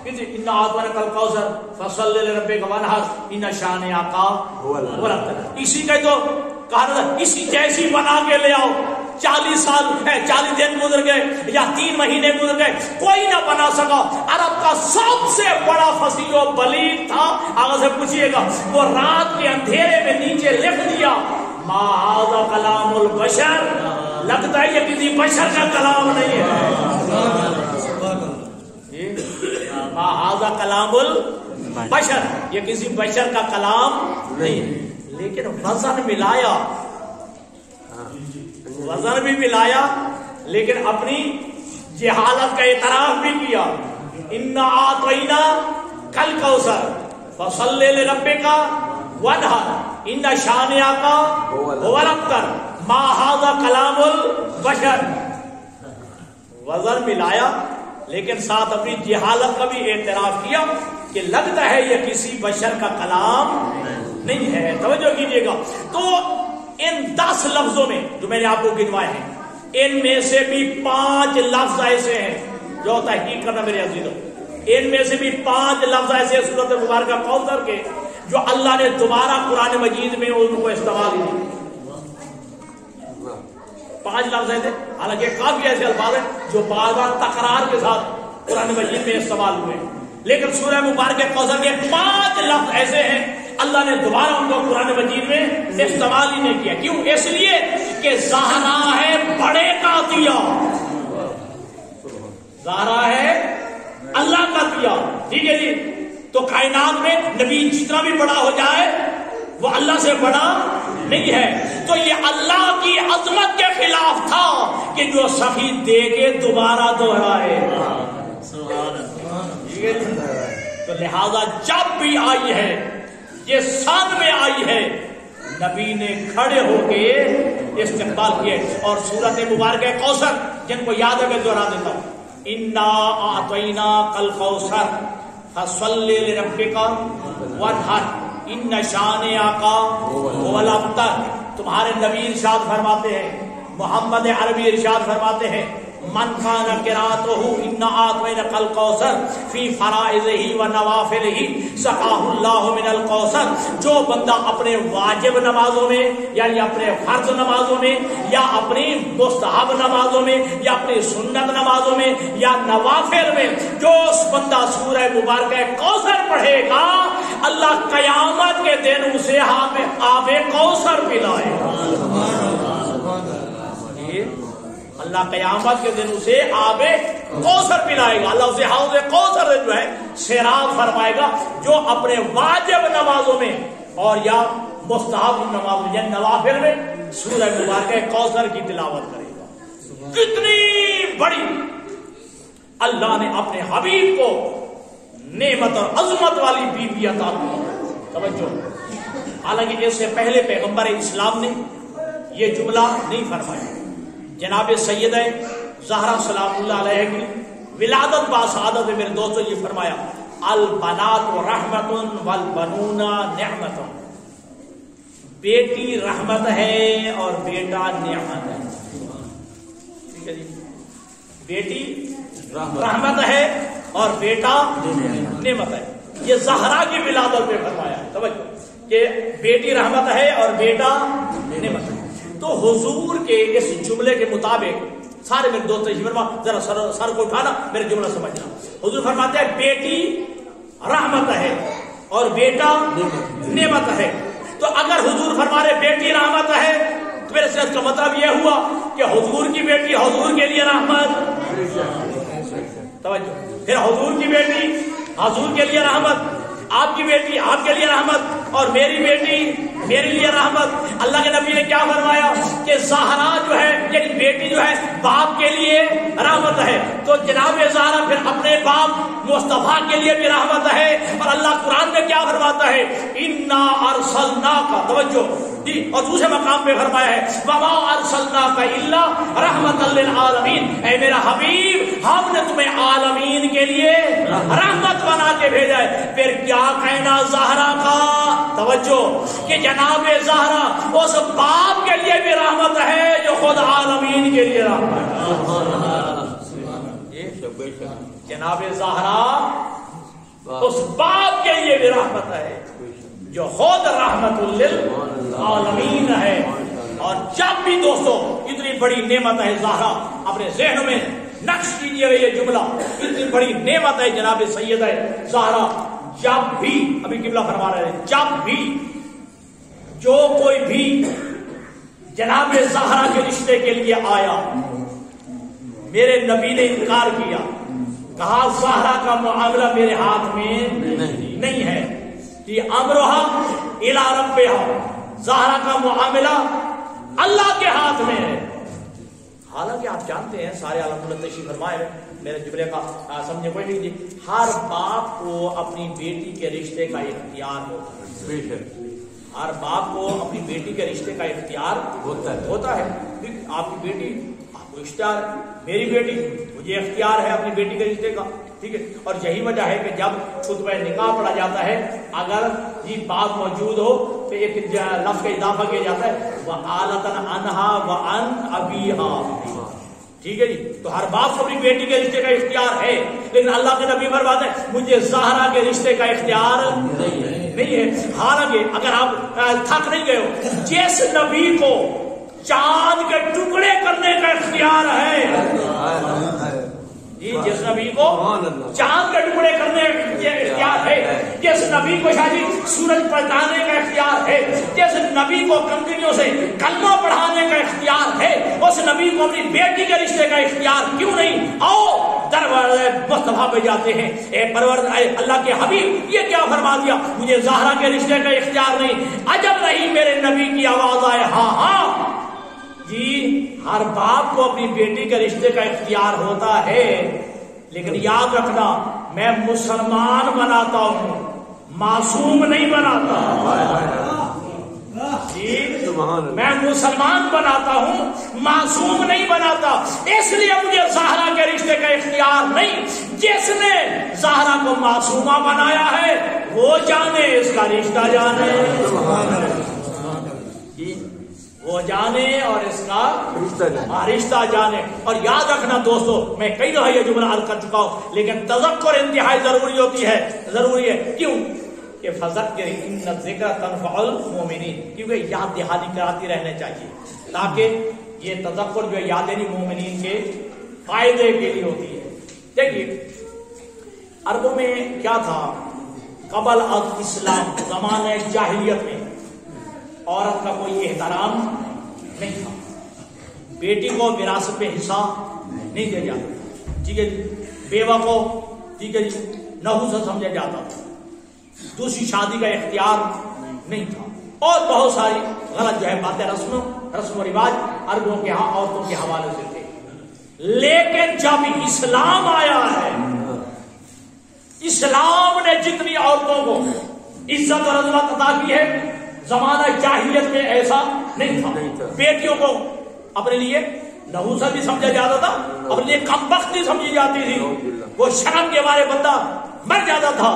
انا اعطیناک الکوثر فصلی لربک وانحر ان شانئک هو الابتر. اسی کا تو کہا تھا اسی جیسی بنا کے لے آؤ. 40 دن گزر گئے یا 3 مہینے گزر گئے کوئی نہ بنا سکا. عرب کا سب سے بڑا فصیح و بلیغ تھا. آگے سے پوچھئے گا وہ رات کے اندھیرے میں نیچے لکھ دیا ما ھذا کلام البشر. لگتا ہے یہ کسی بشر کا کلام نہیں ہے. ما ھذا کلام البشر، یہ کسی بشر کا کلام نہیں ہے. لیکن وزن بھی ملایا لیکن اپنی جہالت کا اعتراف بھی کیا. انا اعطیناک الکوثر فصلی لربک وانحر ان شانئک هو الابتر ما ھذا کلام البشر. وزن ملایا لیکن ساتھ اپنی جہالت کا بھی اعتراف کیا کہ لگتا ہے یہ کسی بشر کا کلام نہیں ہے. توجہ کیجیے گا. تو ان 10 لفظوں میں جو میں نے آپ کو گنوائے ہیں ان میں سے بھی 5 لفظ ایسے ہیں جو تحقیق کرنا میرے عزیزوں، ان میں سے بھی 5 لفظ ایسے سورۃ مبارکہ کوثر کے جو اللہ نے دوبارہ قرآن مجید میں ان کو استعمال کیا. 5 لفظ ایسے، حالانکہ کافی ایسے الفاظ ہیں جو بار بار تکرار کے ساتھ قرآن مجید میں استعمال ہوئے ہیں، لیکن سورہ مبارکہ کوثر کے 5 لفظ ایسے ہیں اللہ نے دوبارہ ان کو قرآن مجید میں استعمال ہی نہیں کیا. کیوں؟ اس لیے کہ زہرا ہے بڑے کا عطیہ، زہرا ہے اللہ کا عطیہ. ٹھیک ہے جی. تو کائنات میں نبی جتنا بھی بڑا ہو جائے وہ اللہ سے بڑا نہیں ہے. تو یہ اللہ کی عظمت کے خلاف تھا کہ جو سخی دے کے دوبارہ دوہرائے. تو لہذا جب بھی آئی ہے یہ ساتھ میں آئی ہے نبی نے کھڑے ہو کے استقبال کیے. اور سورت مبارکہ کوثر جن کو یاد ہے میں دوہرا دیتا ہوں. انا اعطیناک الکوثر فصلی لربک وانحر ان شانئک هو الابتر. تمہارے نبی ارشاد فرماتے ہیں، محمد عربی ارشاد فرماتے ہیں من کان قراءته انا اعطیناک الکوثر فی فرائضہ و نوافلہ سقاہ اللہ من الکوثر. جو بندہ اپنے واجب نمازوں میں یعنی اپنے فرض نمازوں میں یا اپنی مستحب نمازوں میں یا اپنی سنت نمازوں میں یا نوافل میں جو اس بندہ سورہ مبارکہ کوثر پڑھے گا اللہ قیامت کے دن اسے آب کوثر پلائے گا. اللہ قیامت کے دن اسے آب کوثر پلائے گا. اللہ اسے حوض کوثر جو ہے سیراب فرمائے گا, جو اپنے واجب نمازوں میں اور یا مستحب نمازوں یا نوافل میں سورہ مبارکہ کوثر کی تلاوت کرے گا. کتنی بڑی اللہ نے اپنے حبیب کو نعمت اور عظمت والی بیوی عطا کی. توجہ, حالانکہ اس سے پہلے پیغمبر اسلام نے یہ جملہ نہیں فرمایا. جناب سیدہ زہرا سلام اللہ علیہ کی ولادت باسعادت میں میرے دوستوں یہ فرمایا, البنات رحمت والبنون نعمت. بیٹی رحمت ہے اور بیٹا نعمت ہے. ٹھیک ہے جی, بیٹی رحمت ہے اور بیٹا نعمت ہے. یہ زہرا کی ولادت میں فرمایا. توجہ کہ بیٹی رحمت ہے اور بیٹا نعمت ہے. تو حضور کے اس جملے کے مطابق سارے میرے دوست فرما, ذرا سر کو اٹھانا, میرے جملہ سمجھنا. حضور فرماتے ہیں بیٹی رحمت ہے اور بیٹا نعمت ہے. تو اگر حضور فرما رہے بیٹی رحمت ہے تو میرے سے اس کا مطلب یہ ہوا کہ حضور کی بیٹی حضور کے لیے رحمت. توجہ, پھر حضور کی بیٹی حضور کے لیے رحمت, آپ کی بیٹی آپ کے لیے رحمت, اور میری بیٹی میرے لیے رحمت. اللہ کے نبی نے کیا فرمایا کہ زہرا جو ہے یعنی بیٹی جو ہے باپ کے لیے رحمت ہے. تو جناب زہرا پھر اپنے باپ مصطفیٰ کے لیے بھی رحمت ہے. اور اللہ قرآن میں کیا فرماتا ہے, انا ارسلناک, توجہ جی, اور دوسرے مقام پہ فرمایا ہے وما ارسلناک الا رحمت للعالمین. اے میرا حبیب ہم نے تمہیں عالمین کے لیے رحمت بنا کے بھیجا ہے. پھر کیا کہنا زہرا کا, توجہ کہ جناب زہرا اس باپ کے لیے بھی رحمت ہے جو خود عالمین کے لیے رحمت ہے. جناب زہرا اس باپ کے لیے بھی رحمت ہے جو خود رحمت للعالمین ہے. اور جب بھی دوستو اتنی بڑی نعمت ہے زہرا, اپنے ذہن میں نقش کیجیے گا یہ جملہ, اتنی بڑی نعمت ہے جناب سیدہ زہرا. جب بھی, ابھی قبلہ فرما رہے ہیں, جب بھی جو کوئی بھی جناب زہرا کے رشتے کے لیے آیا, میرے نبی نے انکار کیا, کہا زہرا کا معاملہ میرے ہاتھ میں نہیں ہے, یہ امرھا الی ربھا, زہرا کا معاملہ اللہ کے ہاتھ میں ہے. حالانکہ آپ جانتے ہیں سارے عالم تشریف فرمائے, میرے جملے کا سمجھے کوئی نہیں جی, ہر باپ کو اپنی بیٹی کے رشتے کا اختیار ہوتا ہے. ہر باپ کو اپنی بیٹی کے رشتے کا اختیار ہوتا ہے. آپ کی بیٹی آپ کو اختیار, میری بیٹی مجھے اختیار ہے اپنی بیٹی کے رشتے کا. ٹھیک ہے, اور یہی وجہ ہے کہ جب خطبہ نکاح پڑھا جاتا ہے اگر یہ باپ موجود ہو تو ایک لفظ کا اضافہ کیا جاتا ہے وَآلَةً عَنْهَا وَعَنْ أَبِيهَا. ٹھیک ہے جی, تو ہر باپ کو اپنی بیٹی کے رشتے کا اختیار ہے, لیکن اللہ کے نبی فرماتے ہیں مجھے زہرا کے رشتے کا اختیار نہیں ہے. حالانکہ اگر آپ تھک نہیں گئے ہو, جس نبی کو چاند کے ٹکڑے کرنے کا اختیار ہے, جس نبی کو چاند کے ٹکڑے کرنے کے اختیار ہے, جس نبی کو شاید سورج پلٹانے کا اختیار ہے, جس نبی کو کنکریوں سے کلمہ پڑھانے کا اختیار ہے, اس نبی کو اپنی بیٹی کے رشتے کا اختیار کیوں نہیں؟ آؤ دروازے مصطفیٰ پہ جاتے ہیں. اے پروردگار, اے اللہ کے حبیب, یہ کیا فرما دیا مجھے زہرا کے رشتے کا اختیار نہیں؟ عجب نہیں میرے نبی کی آواز آئے, ہاں ہاں جی, ہر باپ کو اپنی بیٹی کے رشتے کا اختیار ہوتا ہے, لیکن یاد رکھنا میں مسلمان بناتا ہوں, معصوم نہیں بناتا. جی, میں مسلمان بناتا ہوں, معصوم نہیں بناتا. اس لیے مجھے زہرا کے رشتے کا اختیار نہیں. جس نے زہرا کو معصومہ بنایا ہے وہ جانے اس کا رشتہ جانے, وہ جانے اور اس کا رشتہ جانے. اور یاد رکھنا دوستو, میں کئی دفعہ یہ جملہ عرض کر چکا ہوں, لیکن تذکر انتہائی ضروری ہوتی ہے, ضروری ہے. کیوں کہ فذکر ان الذکر تنفع المؤمنین, کیونکہ یاد دہانی کراتی رہنے چاہیے تاکہ یہ تذکر جو ہے یاد دہانی مومنین کے فائدے کے لیے ہوتی ہے. دیکھیے عربوں میں کیا تھا, قبل از اسلام زمانہ جاہلیت میں عورت کا کوئی احترام نہیں تھا. بیٹی کو وراثت میں حصہ نہیں دیا جاتا، ٹھیک ہے جی، بیوہ کو ٹھیک ہے جی نحوست سمجھا جاتا تھا، دوسری شادی کا اختیار نہیں تھا، اور بہت ساری غلط جو ہے باتیں رسم و رواج عربوں کے ہاں عورتوں کے حوالے سے تھے۔ لیکن جب اسلام آیا ہے، اسلام نے جتنی عورتوں کو عزت اور عظمت عطا کی ہے، زمانہ جاہلیت میں ایسا نہیں تھا۔ بیٹیوں کو اپنے لیے نحوست بھی سمجھا جاتا تھا، اپنے لیے کم بخت بھی سمجھی جاتی تھی، وہ شرم کے بارے بندہ مر جاتا تھا،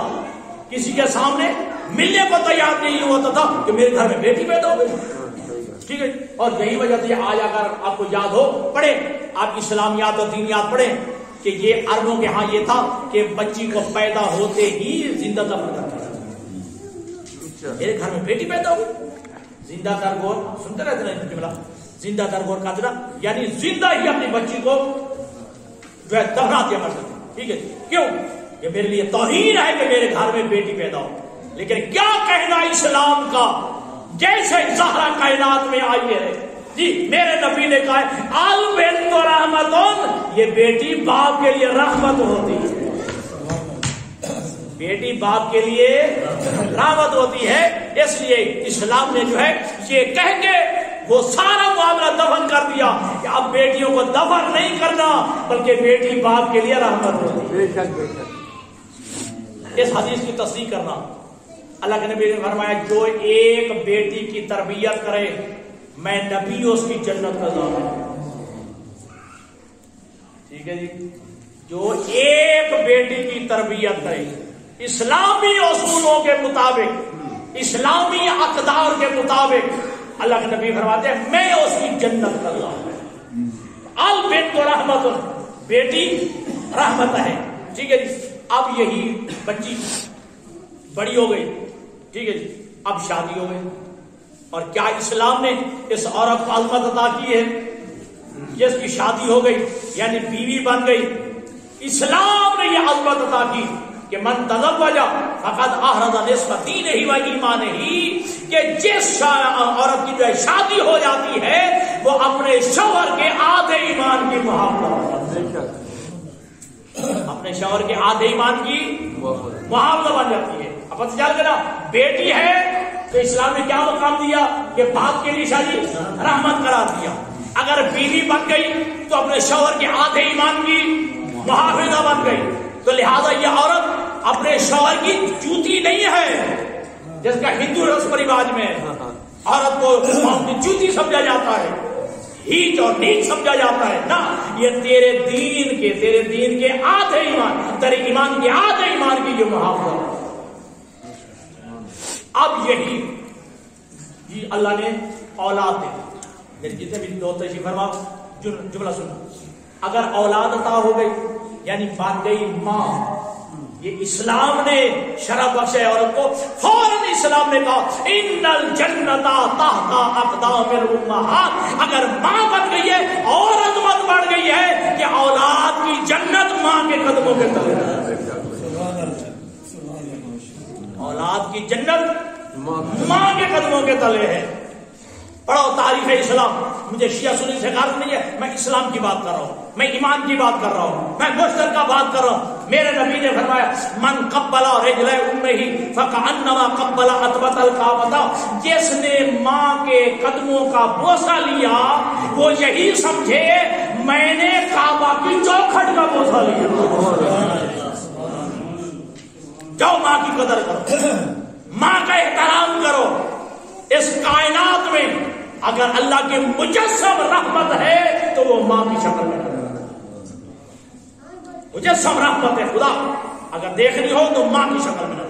کسی کے سامنے ملنے کو تیار نہیں ہوتا تھا کہ میرے گھر میں بیٹی پیدا ہو گئی، ٹھیک ہے۔ اور یہی وجہ سے آج اگر آپ کو یاد ہو، پڑھیں آپ اسلامیات اور دینیات پڑھیں کہ یہ عربوں کے ہاں یہ تھا کہ بچی کو پیدا ہوتے ہی زندہ دفن کرتا تھا، میرے گھر میں بیٹی پیدا ہو گئی، زندہ درگور سنتے رہتے ہیں جملہ، زندہ درگور کا جملہ یعنی زندہ ہی اپنی بچی کو جو ہے دفنا دیا کرتا تھا، ٹھیک ہے۔ کیوں؟ یہ میرے لیے توہین ہے کہ میرے گھر میں بیٹی پیدا ہو۔ لیکن کیا کہنا اسلام کا، جیسے زہرا کائنات میں آئی ہے جی، میرے نبی نے کہا البنت رحمتون، یہ بیٹی باپ کے لیے رحمت ہوتی ہے، بیٹی باپ کے لیے رحمت ہوتی ہے۔ اس لیے اسلام نے جو ہے یہ کہہ کے وہ سارا معاملہ دفن کر دیا کہ اب بیٹیوں کو دفن نہیں کرنا بلکہ بیٹی باپ کے لیے رحمت ہوتی ہے۔ اس حدیث کی تصدیق کرنا، اللہ کے نبی نے فرمایا جو ایک بیٹی کی تربیت کرے میں نبی اس کی جنت کا ضامن، ٹھیک ہے جی، جو ایک بیٹی کی تربیت کرے اسلامی اصولوں کے مطابق، اسلامی اقدار کے مطابق، اللہ کے نبی فرماتے ہیں میں اس کی جنت کا ضامن۔ البنت رحمت، بیٹی رحمت ہے، ٹھیک ہے جی۔ اب یہی بچی بڑی ہو گئی، ٹھیک ہے جی، اب شادی ہو گئی، اور کیا اسلام نے اس عورت کو عظمت عطا کی ہے؟ جس کی شادی ہو گئی یعنی بیوی بن گئی، اسلام نے یہ عظمت عطا کی کہ من تزوج فقد احرز نصف دینہ و ایمانہ، کہ جس عورت کی جو شادی ہو جاتی ہے وہ اپنے شوہر کے آدھے ایمان کی محافظت، اپنے شوہر کے آدھے ایمان کی محافظت بن جاتی ہے۔ اب پتہ چل گیا بیٹی ہے تو اسلام نے کیا مقام دیا کہ باپ کے لیے شادی رحمت قرار دیا، اگر بیوی بن گئی تو اپنے شوہر کے آدھے ایمان کی محافظہ بن گئی، تو لہذا یہ عورت اپنے شوہر کی جوتی نہیں ہے، جس کا ہندو رسم و رواج میں عورت کو کی جوتی سمجھا جاتا ہے، ہیچ اور نیچ سمجھا جاتا ہے، نہ، یہ تیرے دین کے آدھے ایمان، تیرے ایمان کے آدھے ایمان کی جو محافظہ ہے۔ اب یہی جی اللہ نے اولاد دے، جتنے بھی دو تشریف فرما جملہ سنو، اگر اولاد عطا ہو گئی یعنی بن گئی ماں، یہ اسلام نے شرف بخشے عورت کو، فوراً اسلام نے کہا ان الجنت تحت اقدام الامہات، اگر ماں بن گئی ہے اور عظمت بڑھ گئی ہے کہ اولاد کی جنت ماں کے قدموں کے تلے، اولاد کی جنت ماں کے قدموں کے تلے ہے۔ پڑھو تاریخ اسلام، مجھے شیعہ سنی سے غرض نہیں ہے، میں اسلام کی بات کر رہا ہوں، میں ایمان کی بات کر رہا ہوں، میں مشترکہ بات کر رہا ہوں۔ میرے نبی نے فرمایا من قبل رجل امہ فکأنما قبل عتبۃ الکعبۃ، جس نے ماں کے قدموں کا بوسہ لیا وہ یہی سمجھے میں نے کعبہ کی چوکھٹ کا بوسہ لیا۔ جاؤ ماں کی قدر کرو، ماں کا احترام کرو۔ اس کائنات میں اگر اللہ کے مجسم رحمت ہے تو وہ ماں کی شکل میں، مجسم رحمت ہے خدا، اگر دیکھنی ہو تو ماں کی شکل میں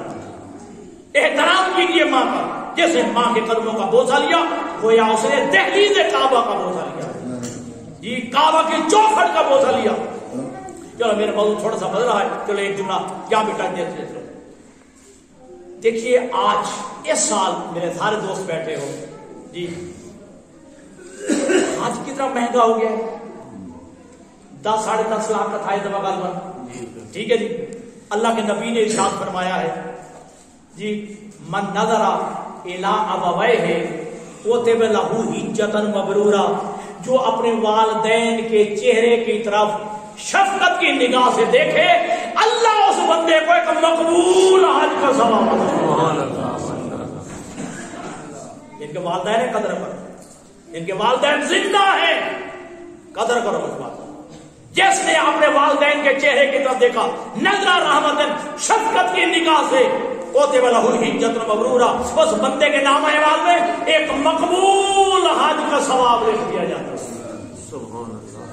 احترام کیجیے ماں کا۔ جیسے ماں کے قدموں کا بوسہ لیا گویا اس نے دہلیز کعبہ کا بوسہ لیا، جی کعبہ کی چوکھٹ کا بوسہ لیا۔ چلو میرا موضوع تھوڑا سا بدل رہا ہے، چلو ایک جملہ کیا بیٹا دیتے۔ دیکھیے آج اس سال میرے سارے دوست بیٹھے ہو جی، آج کتنا مہنگا ہو گیا، 10-10.5 لاکھ کا تھا یہ دفعہ غالباً، ٹھیک ہے جی۔ اللہ کے نبی نے ارشاد فرمایا ہے جی من نظر الی ابویہ کتب لہ حجۃ مبرورہ، جو اپنے والدین کے چہرے کی طرف شفقت کی نگاہ سے دیکھے اللہ اس بندے کو ایک مقبول حج کا ثواب عطا۔ ان کے والدین قدر کرو، ان کے والدین زندہ ہیں، قدر کرو اس بات۔ جس نے اپنے والدین کے چہرے کی طرف دیکھا نظر رحمت شفقت کی نگاہ سے کوتب لہ الحجۃ المبرورہ، اس بندے کے نامہ اعمال میں ایک مقبول حج کا ثواب لکھ دیا جاتا ہے۔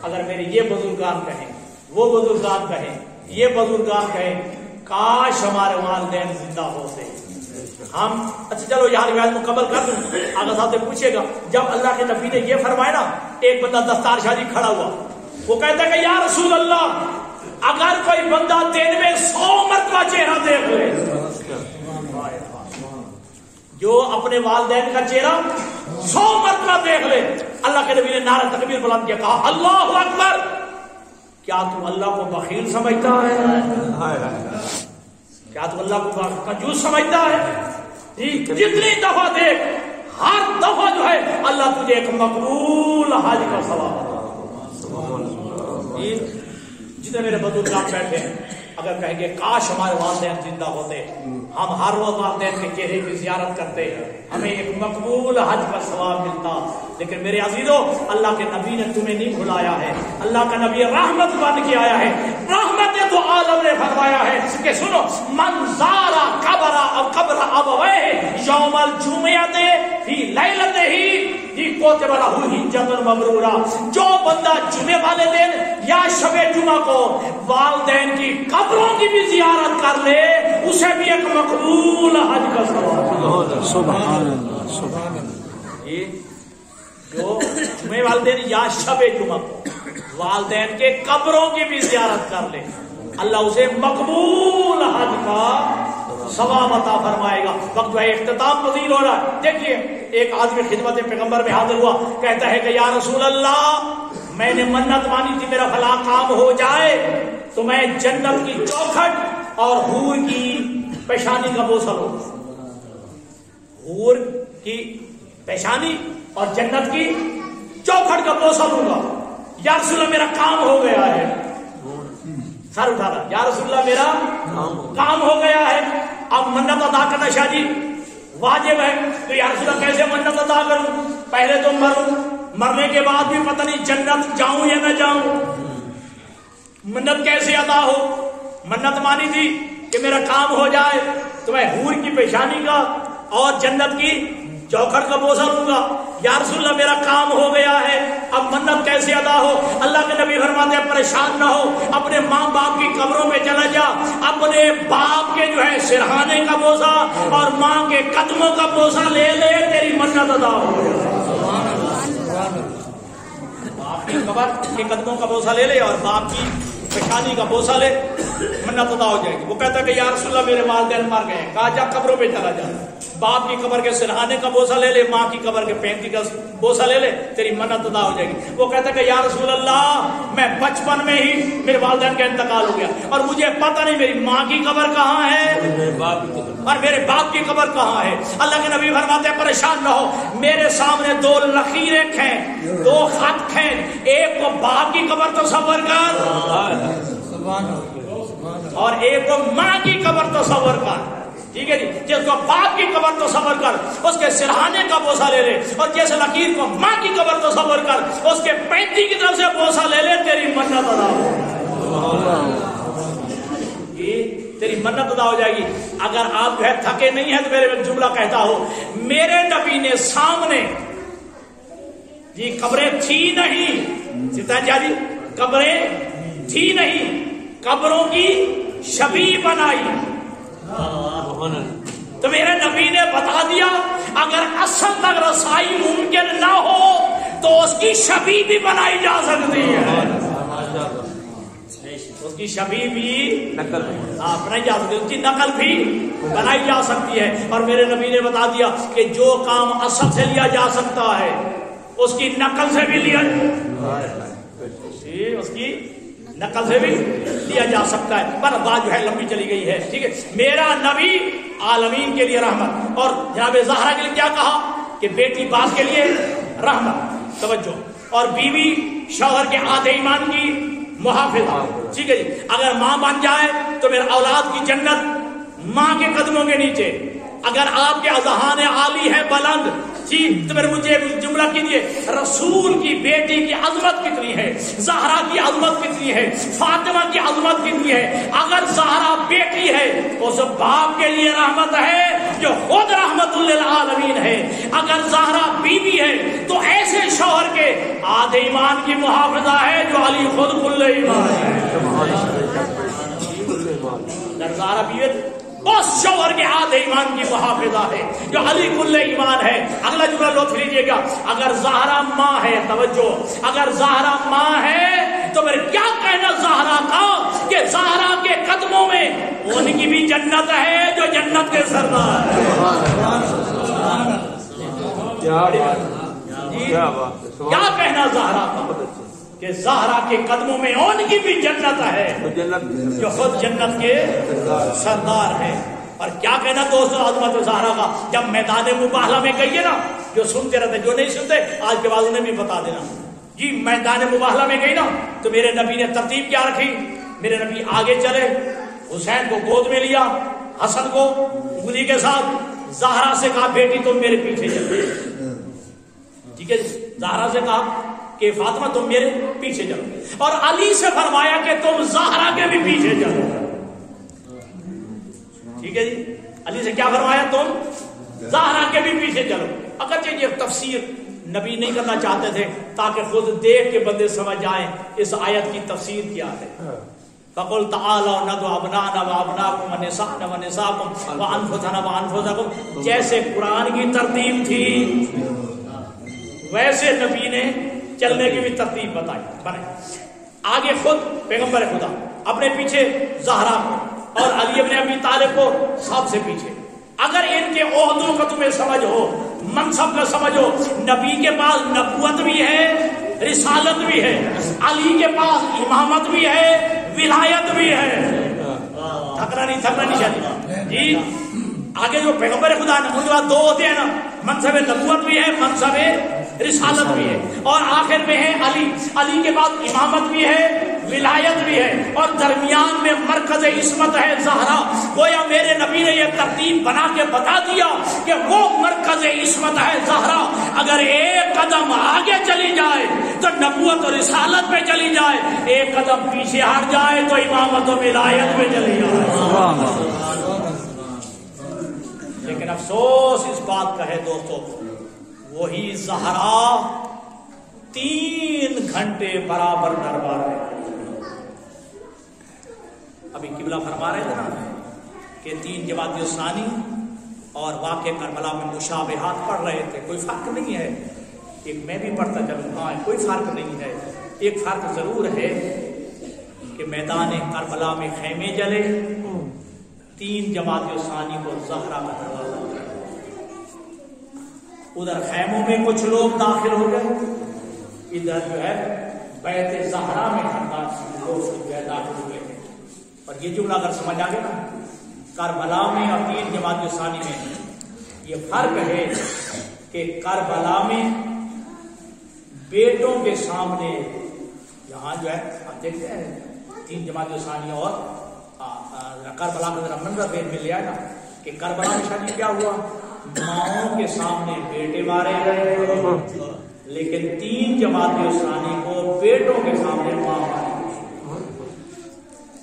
اگر میرے یہ بزرگان کہیں، وہ بزرگان کہیں، یہ بزرگان کہیں کاش ہمارے والدین زندہ ہوتے۔ ہم اچھا چلو یہاں روایت مکمل کر دوں۔ آغا صاحب سے پوچھے گا جب اللہ کے نبی نے یہ فرمایا نا، ایک بندہ دستار شاہی کھڑا ہوا، وہ کہتا ہے کہ یا رسول اللہ اگر کوئی بندہ دن میں 100 مرتبہ چہرہ دیکھ لے، جو اپنے والدین کا چہرہ 100 مرتبہ دیکھ لے، اللہ کے نبی نے نعرہ تکبیر بلند کیا، کہا اللہ اکبر، کیا تو اللہ کو بخیل سمجھتا ہے؟ کیا تو اللہ کو کنجوس سمجھتا ہے؟ جتنی دفعہ دیکھ، ہر دفعہ جو ہے اللہ تجھے ایک مقبول حج کا ثواب۔ جتنے میرے بزرگ بیٹھے ہیں اگر کہیں گے کاش ہمارے والدین زندہ ہوتے، ہم ہر روز والدین کے چہرے کی زیارت کرتے، ہمیں ایک مقبول حج کا ثواب ملتا۔ لیکن میرے عزیزو، اللہ کے نبی نے تمہیں نہیں بھلایا ہے، اللہ کا نبی رحمت بن کے آیا ہے، رحمت تو عالم نے فرمایا ہے کہ سنو، من زارا قبر ابویہ یوم الجمعۃ فی لیلتہ کوتب لہ الحجۃ المبرورہ، جو بندہ جمعے والے دن یا شب جمعہ کو والدین کی قبروں کی بھی زیارت کر لے، اسے بھی ایک مقبول حج کا ثواب۔ سبحان اللہ سبحان اللہ۔ جو جمعے والے دن یا شب جمعہ کو والدین کے قبروں کی بھی زیارت کر لے، اللہ اسے مقبول حج کا ثواب عطا فرمائے گا۔ وقت ہے اختتام پذیر ہو رہا ہے۔ دیکھیے ایک آدمی خدمت پیغمبر میں حاضر ہوا، کہتا ہے کہ یا رسول اللہ میں نے منت مانی تھی میرا فلاں کام ہو جائے تو میں جنت کی چوکھٹ اور حور کی پیشانی کا بوسہ لوں گا۔ حور کی پیشانی اور جنت کی چوکھٹ کا بوسہ لوں گا۔ یا رسول اللہ میرا کام ہو گیا ہے، سر اٹھا رہا، یا رسول اللہ میرا کام ہو گیا ہے، اب منت ادا کرنا شاہ جی واجب ہے، تو یا رسول اللہ کیسے منت ادا کروں؟ پہلے تو مروں، مرنے کے بعد بھی پتہ نہیں جنت جاؤں یا نہ جاؤں، منت کیسے ادا ہو؟ منت مانی تھی کہ میرا کام ہو جائے تو میں حور کی پیشانی کا اور جنت کی چوکھٹ کا بوسہ لوں گا۔ یا رسول اللہ میرا کام ہو گیا ہے، اب منت کیسے ادا ہو؟ اللہ کے نبی فرماتے ہیں پریشان نہ ہو، اپنے ماں باپ کی قبروں میں چلا جا، اپنے باپ کے جو ہے سرہانے کا بوسہ اور ماں کے قدموں کا بوسہ لے لے، تیری منت ادا ہو جائے۔ باپ کی قبر کے قدموں کا بوسہ لے لے اور باپ کی پیشانی کا بوسہ لے، منت ادا ہو جائے گی۔ وہ کہتا ہے کہ یا رسول اللہ میرے والدین مر گئے، کہا جا قبروں پہ چلا جا، باپ کی قبر کے سرہانے کا بوسہ لے لے، ماں کی قبر کے پینتی کا بوسہ لے لے، تیری منت ادا ہو جائے گی۔ وہ کہتا ہے کہ یا رسول اللہ میں بچپن میں ہی میرے والدین کا انتقال ہو گیا اور مجھے پتہ نہیں میری ماں کی قبر کہاں ہے اور میرے باپ کی قبر کہاں ہے۔ اللہ کے نبی فرماتے ہیں پریشان نہ ہو، میرے سامنے 2 لکیریں کھینچ، 2 خط کھینچ، ایک کو باپ کی قبر تصور کر اور ایک کو ماں کی قبر تصور کر، ٹھیک ہے جی؟ جس کو باپ کی قبر تصور کر اس کے سرہانے کا بوسہ لے لے، اور جس لکیر کو ماں کی قبر تصور کر اس کے پینتی کی طرف سے بوسہ لے لے، تیری منت ادا ہو، تیری منت ادا ہو جائے گی۔ اگر آپ جو ہے تھکے نہیں ہیں تو میرے ایک جملہ کہتا ہو، میرے نبی نے سامنے جی قبریں تھی نہیں، سیدھا جی قبریں تھی نہیں، قبروں کی شبیہ بنائی، تو میرے نبی نے بتا دیا اگر اصل تک رسائی ممکن نہ ہو تو اس کی شبیہ بھی بنائی جا سکتی ہے، اس کی شبیہ بھی بنائی جا سکتی ہے، اس کی نقل بھی بنائی جا سکتی ہے۔ اور میرے نبی نے بتا دیا کہ جو کام اصل سے لیا جا سکتا ہے اس کی نقل سے بھی لیا، اس کی نقل سے بھی لیا جا سکتا ہے، پر بات جو ہے لمبی چلی گئی ہے، ٹھیک ہے۔ میرا نبی عالمین کے لیے رحمت، اور جناب زہرا کے لیے کیا کہا کہ بیٹی باپ کے لیے رحمت۔ توجہ، اور بیوی شوہر کے آدھے ایمان کی محافظ. ٹھیک ہے جی. اگر ماں بن جائے تو میرے اولاد کی جنت ماں کے قدموں کے نیچے. اگر آپ کے اذہان عالی ہے بلند جی تو پھر مجھے جملہ کیجیے رسول کی بیٹی کی عظمت کتنی ہے, زہرا کی عظمت کتنی ہے, فاطمہ کی عظمت کتنی ہے. اگر زہرا بیٹی ہے تو اس باپ کے لیے رحمت ہے جو خود رحمت للعالمین ہے. اگر زہرا بیوی ہے تو ایسے شوہر کے آدھے ایمان کی محافظہ ہے جو علی خود کل ایمان ہے. اگر زہرا بیوی اس شوہر کے آدھے ایمان کی محافظہ ہے جو علی کل ایمان ہے. اگلا جملہ لطف لیجیے گا. اگر زہرا ماں ہے, توجہ, اگر زہرا ماں ہے تو پھر کیا کہنا زہرا کا کہ زہرا کے قدموں میں ان کی بھی جنت ہے جو جنت کے سردار ہے. کیا کہنا زہرا کا کہ زہرا کے قدموں میں ان کی بھی جنت ہے جو خود جنت کے سردار ہے. اور کیا کہنا دوستو عظمت زہرا کا. جب میدان مباہلہ میں گئیے نا, جو سنتے رہتے جو نہیں سنتے آج کے بعد انہیں بھی بتا دینا جی. میدان مباہلہ میں گئی نا تو میرے نبی نے ترتیب کیا رکھی. میرے نبی آگے چلے, حسین کو گود میں لیا, حسن کو انگلی کے ساتھ, زہرا سے کہا بیٹی تم میرے پیچھے چلو. ٹھیک ہے, زہرا سے کہا کہ فاطمہ تم میرے پیچھے چلو, اور علی سے فرمایا کہ تم زہرا کے بھی پیچھے چلو. ٹھیک ہے جی, علی سے کیا فرمایا, تم زہرا کے بھی پیچھے چلو. اگرچہ یہ تفسیر نبی نہیں کرنا چاہتے تھے تاکہ خود دیکھ کے بندے سمجھ جائیں اس آیت کی تفسیر کیا ہے. فَقُلْ تَعَالَوْا نَدْعُ أَبْنَاءَنَا وَأَبْنَاءَكُمْ وَنِسَاءَنَا وَنِسَاءَكُمْ وَأَنفُسَنَا وَأَنفُسَكُمْ. جیسے قرآن کی ترتیب تھی ویسے نبی نے چلنے کی بھی ترتیب بنائی. آگے خود پیغمبر خدا, اپنے پیچھے زہرا کو اور علی ابن ابی طالب کو سب سے پیچھے. اگر ان کے عہدوں کا تمہیں سمجھ ہو, منصب کا سمجھ ہو, نبی کے پاس نبوت بھی ہے, رسالت بھی ہے, علی کے پاس امامت بھی ہے, ولایت بھی ہے. تھکنا نہیں چاہیے جی. آگے جو پیغمبر خدا نے ان کے بعد دو ہوتے ہیں نا, منصب نبوت بھی ہے, منصب رسالت بھی ہے, اور آخر میں ہے علی. علی کے بعد امامت بھی ہے, ولایت بھی ہے, اور درمیان میں مرکز عصمت ہے زہرا. گویا میرے نبی نے یہ ترتیب بنا کے بتا دیا کہ وہ مرکز عصمت ہے زہرا. اگر ایک قدم آگے چلی جائے تو نبوت اور رسالت پہ چلی جائے, ایک قدم پیچھے ہٹ جائے تو امامت و ولایت پہ چلی جائے. لیکن افسوس اس بات کا ہے دوستو, وہی زہرا 3 گھنٹے برابر دربار میں. ابھی قبلہ فرما رہے تھے نا کہ 3 جماعت ثانی اور واقع کربلا میں مشابہات پڑھ رہے تھے. کوئی فرق نہیں ہے, ایک میں بھی پڑھتا چلوں, ہاں کوئی فرق نہیں ہے. ایک فرق ضرور ہے کہ میدان کربلا میں خیمے جلے, 3 جماعت ثانی کو زہرا کا دروازہ, ادھر خیموں میں کچھ لوگ داخل ہو گئے, ادھر جو ہے بیت زہرا میں لوگ جو ہے داخل ہوئے ہیں. اور یہ جملہ اگر سمجھ آ گیا نا, کربلا میں اور 3 جماعت ثانی میں یہ فرق ہے کہ کربلا میں بیٹوں کے سامنے, یہاں جو ہے آپ دیکھتے ہیں 3 جماعت ثانی اور کربلا کا ذرا منظر دین میں لیا نا کہ کربلا میں شادی کیا ہوا, ماؤں کے سامنے بیٹے مارے گئے, لیکن 3 جماعت ثانی کو بیٹوں کے سامنے ماں ماری.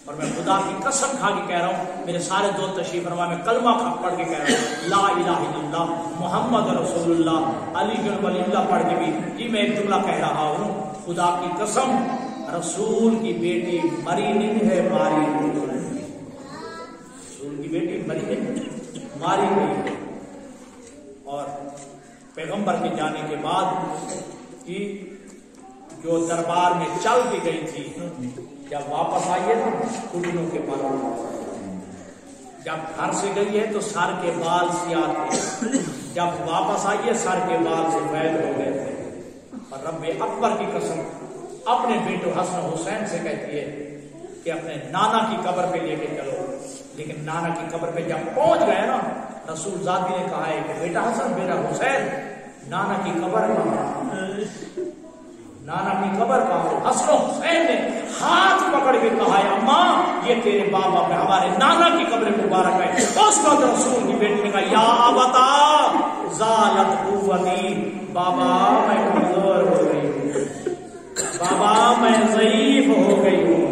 اور میں خدا کی قسم کھا کے کہہ رہا ہوں, میرے سارے دوست تشریف فرما, میں کلمہ پڑھ کے کہہ رہا ہوں, لا الہ الا اللہ محمد رسول اللہ علی بن ولی اللہ پڑھ کے بھی جی میں ایک جملہ کہہ رہا ہوں, خدا کی قسم رسول کی بیٹی مری نہیں ہے, ماری نہیں. رسول کی بیٹی مری نہیں, ماری نہیں ہے. اور پیغمبر کے جانے کے بعد کی جو دربار میں چل کے گئی تھی, جب واپس آئیے نا کٹنوں کے بال, جب گھر سے گئی ہے تو سر کے بال سیاہ تھے, جب واپس آئیے سر کے بال سے سفید ہو گئے تھے. اور رب اکبر کی قسم اپنے بیٹو حسن حسین سے کہتی ہے کہ اپنے نانا کی قبر پہ لے کے چلو. لیکن نانا کی قبر پہ جب پہنچ گئے نا, رسول ذاتی نے کہا ہے کہ بیٹا حسن بیٹا حسین, نانا کی قبر نانا کی قبر کا حسن و حسین نے ہاتھ پکڑ کے کہا ہے اماں یہ تیرے بابا پہ ہمارے نانا کی قبر مبارک ہے. اس وقت رسول کی بیٹی نے کہا یا ابتا زالت قوتی، بابا میں کمزور ہو گئی ہوں، بابا میں ضعیف ہو گئی ہوں.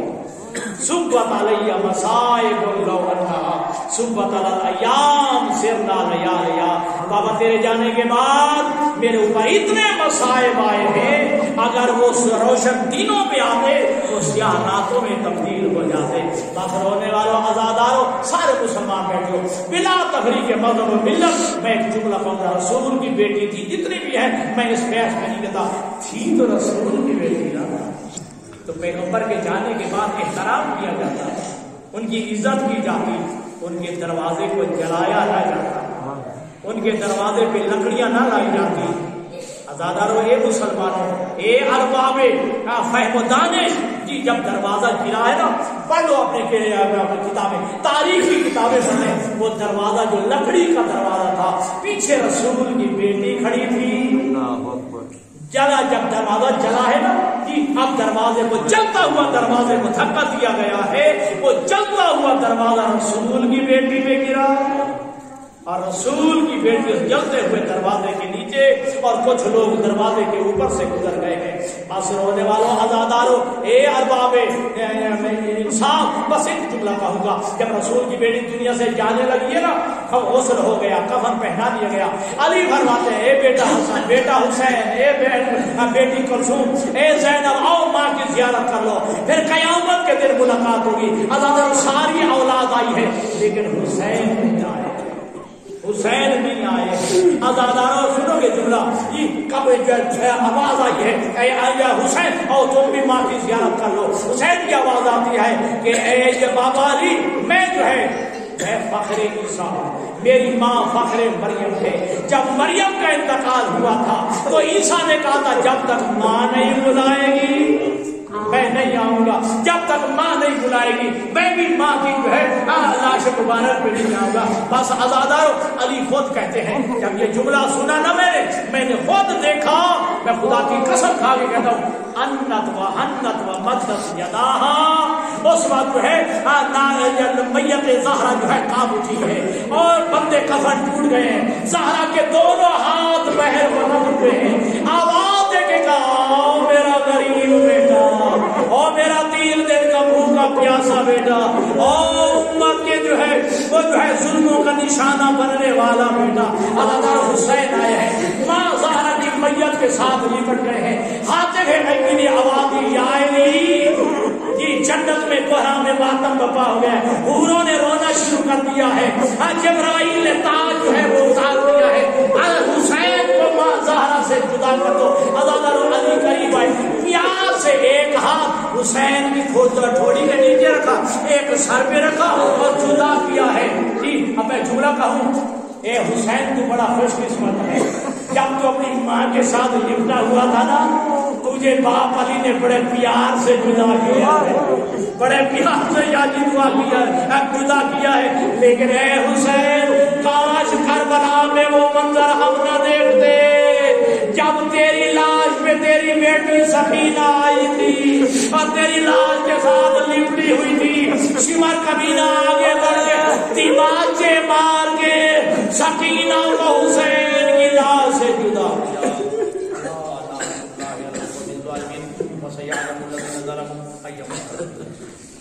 صبت علیہ مصائب لو انہا صبت الایام سرنا لیالیا، بابا تیرے جانے کے بعد میرے اوپر اتنے مصائب آئے ہیں، اگر وہ روشن دنوں پہ آتے وہ سیاہ راتوں میں تبدیل ہو جاتے. بس رونے والوں آزاداروں سارے مسلمان بیٹھو بلا تفریق مذہب و ملت. میں ایک جملہ کہوں گا، رسول کی بیٹی تھی جتنی بھی ہے، میں اس بحث میں نہیں کہتا تھی تو رسول کی بیٹی نا، تو پیغمبر کے جانے کے بعد احترام کیا جاتا، ان کی عزت کی جاتی، ان کے دروازے کو جلایا نہ جاتا، ان کے دروازے پہ لکڑیاں نہ لائی جاتی. آزاداروں اے مسلمانوں اے ارباب فہم و دانش جی، جب دروازہ گرا ہے نا پڑھ لو اپنے کتابیں، تاریخی کتابیں پڑھیں. وہ دروازہ جو لکڑی کا دروازہ تھا، پیچھے رسول کی بیٹی کھڑی تھی. جلا جب دروازہ جلا ہے نا جی، اب دروازے کو جلتا ہوا دروازے کو دھکا دیا گیا ہے، وہ جلتا ہوا دروازہ رسول کی بیٹی پہ گرا، اور رسول کی بیٹی جلتے ہوئے دروازے کے نیچے، اور کچھ لوگ دروازے کے اوپر سے گزر گئے ہیں. بس رونے والوں آزاداروں اے ارباب انصاف، بس ایک جملہ کہوں گا، جب رسول کی بیٹی دنیا سے جانے لگی ہے نا، غسل ہو گیا، کفن پہنا دیا گیا، علی فرماتے ہیں اے بیٹا حسن، بیٹا حسین، اے بیٹی کلثوم، اے زینب، آؤ ماں کی زیارت کر لو، پھر قیامت کے دن ملاقات ہوگی. آزاداروں ساری اولاد آئی ہے لیکن حسین نہیں آئے، حسین نہیں آئے. آزاداروں سنو گے جملہ، یہ کب آواز آئی ہے اے حسین اور تم بھی ماں کی زیارت کر لو. حسین کی آواز آتی ہے کہ اے یہ بابا علی، میں جو ہے میں فخر عیسیٰ ہوں، میری ماں فخر مریم ہے. جب مریم کا انتقال ہوا تھا تو عیسیٰ نے کہا تھا جب تک ماں نہیں بلائے گی میں نہیں آؤں گا، جب تک ماں نہیں بلائے گی میں بھی ماں کی جو ہے لاش مبارک پہ نہیں جاؤں گا. بس آزاداروں علی خود کہتے ہیں، جب یہ جملہ سنا نا میں نے خود دیکھا، میں خدا کی قسم کھا کے کہتا ہوں انت و حنت و مدت یداہا، اس وقت جو ہے میت زہرا جو ہے کانپ اٹھی ہے اور بندے کفن ٹوٹ گئے ہیں، زہرا کے دونوں ہاتھ بہر بن چکے ہیں. آواز دے کے کہا میرا غریب بیٹا، اور میرا 3 دن کا بھوکا پیاسا بیٹا، اور امت کے جو ہے وہ جو ہے ظلموں کا نشانہ بننے والا بیٹا. اللہ حسین آئے ہیں، ماں زہرا کی میت کے ساتھ لپٹ گئے ہیں. حاطب نبی نے آواز دی یا علی، یہ جنت میں کوہرام میں ماتم بپا ہو گیا، حوروں نے رونا شروع کر دیا ہے، جبرائیل نے تاج جو ہے وہ اتار دیا ہے. حسین کو ماں زہرا سے جدا کر دو. علی قریب آئے، پیار سے ایک ہاتھ حسین کی ٹھوڑی کے نیچے رکھا، ایک سر پہ رکھا اور جدا کیا ہے. جی اب میں جملہ کہوں، اے حسین تو بڑا خوش قسمت ہے، جب تو اپنی ماں کے ساتھ لپٹا ہوا تھا نا، تجھے باپ علی نے بڑے پیار سے جدا کیا ہے، بڑے پیار سے یا جدا کیا ہے. لیکن اے حسین، کاش کربلا میں وہ منظر ہم نہ دیکھتے جب تیری لاش پہ تیری بیٹی سکینہ آئی تھی اور تیری لاش کے ساتھ لپٹی ہوئی تھی. شمر کبینہ آگے بڑھ کے تیماچے مار کے سکینہ کو حسین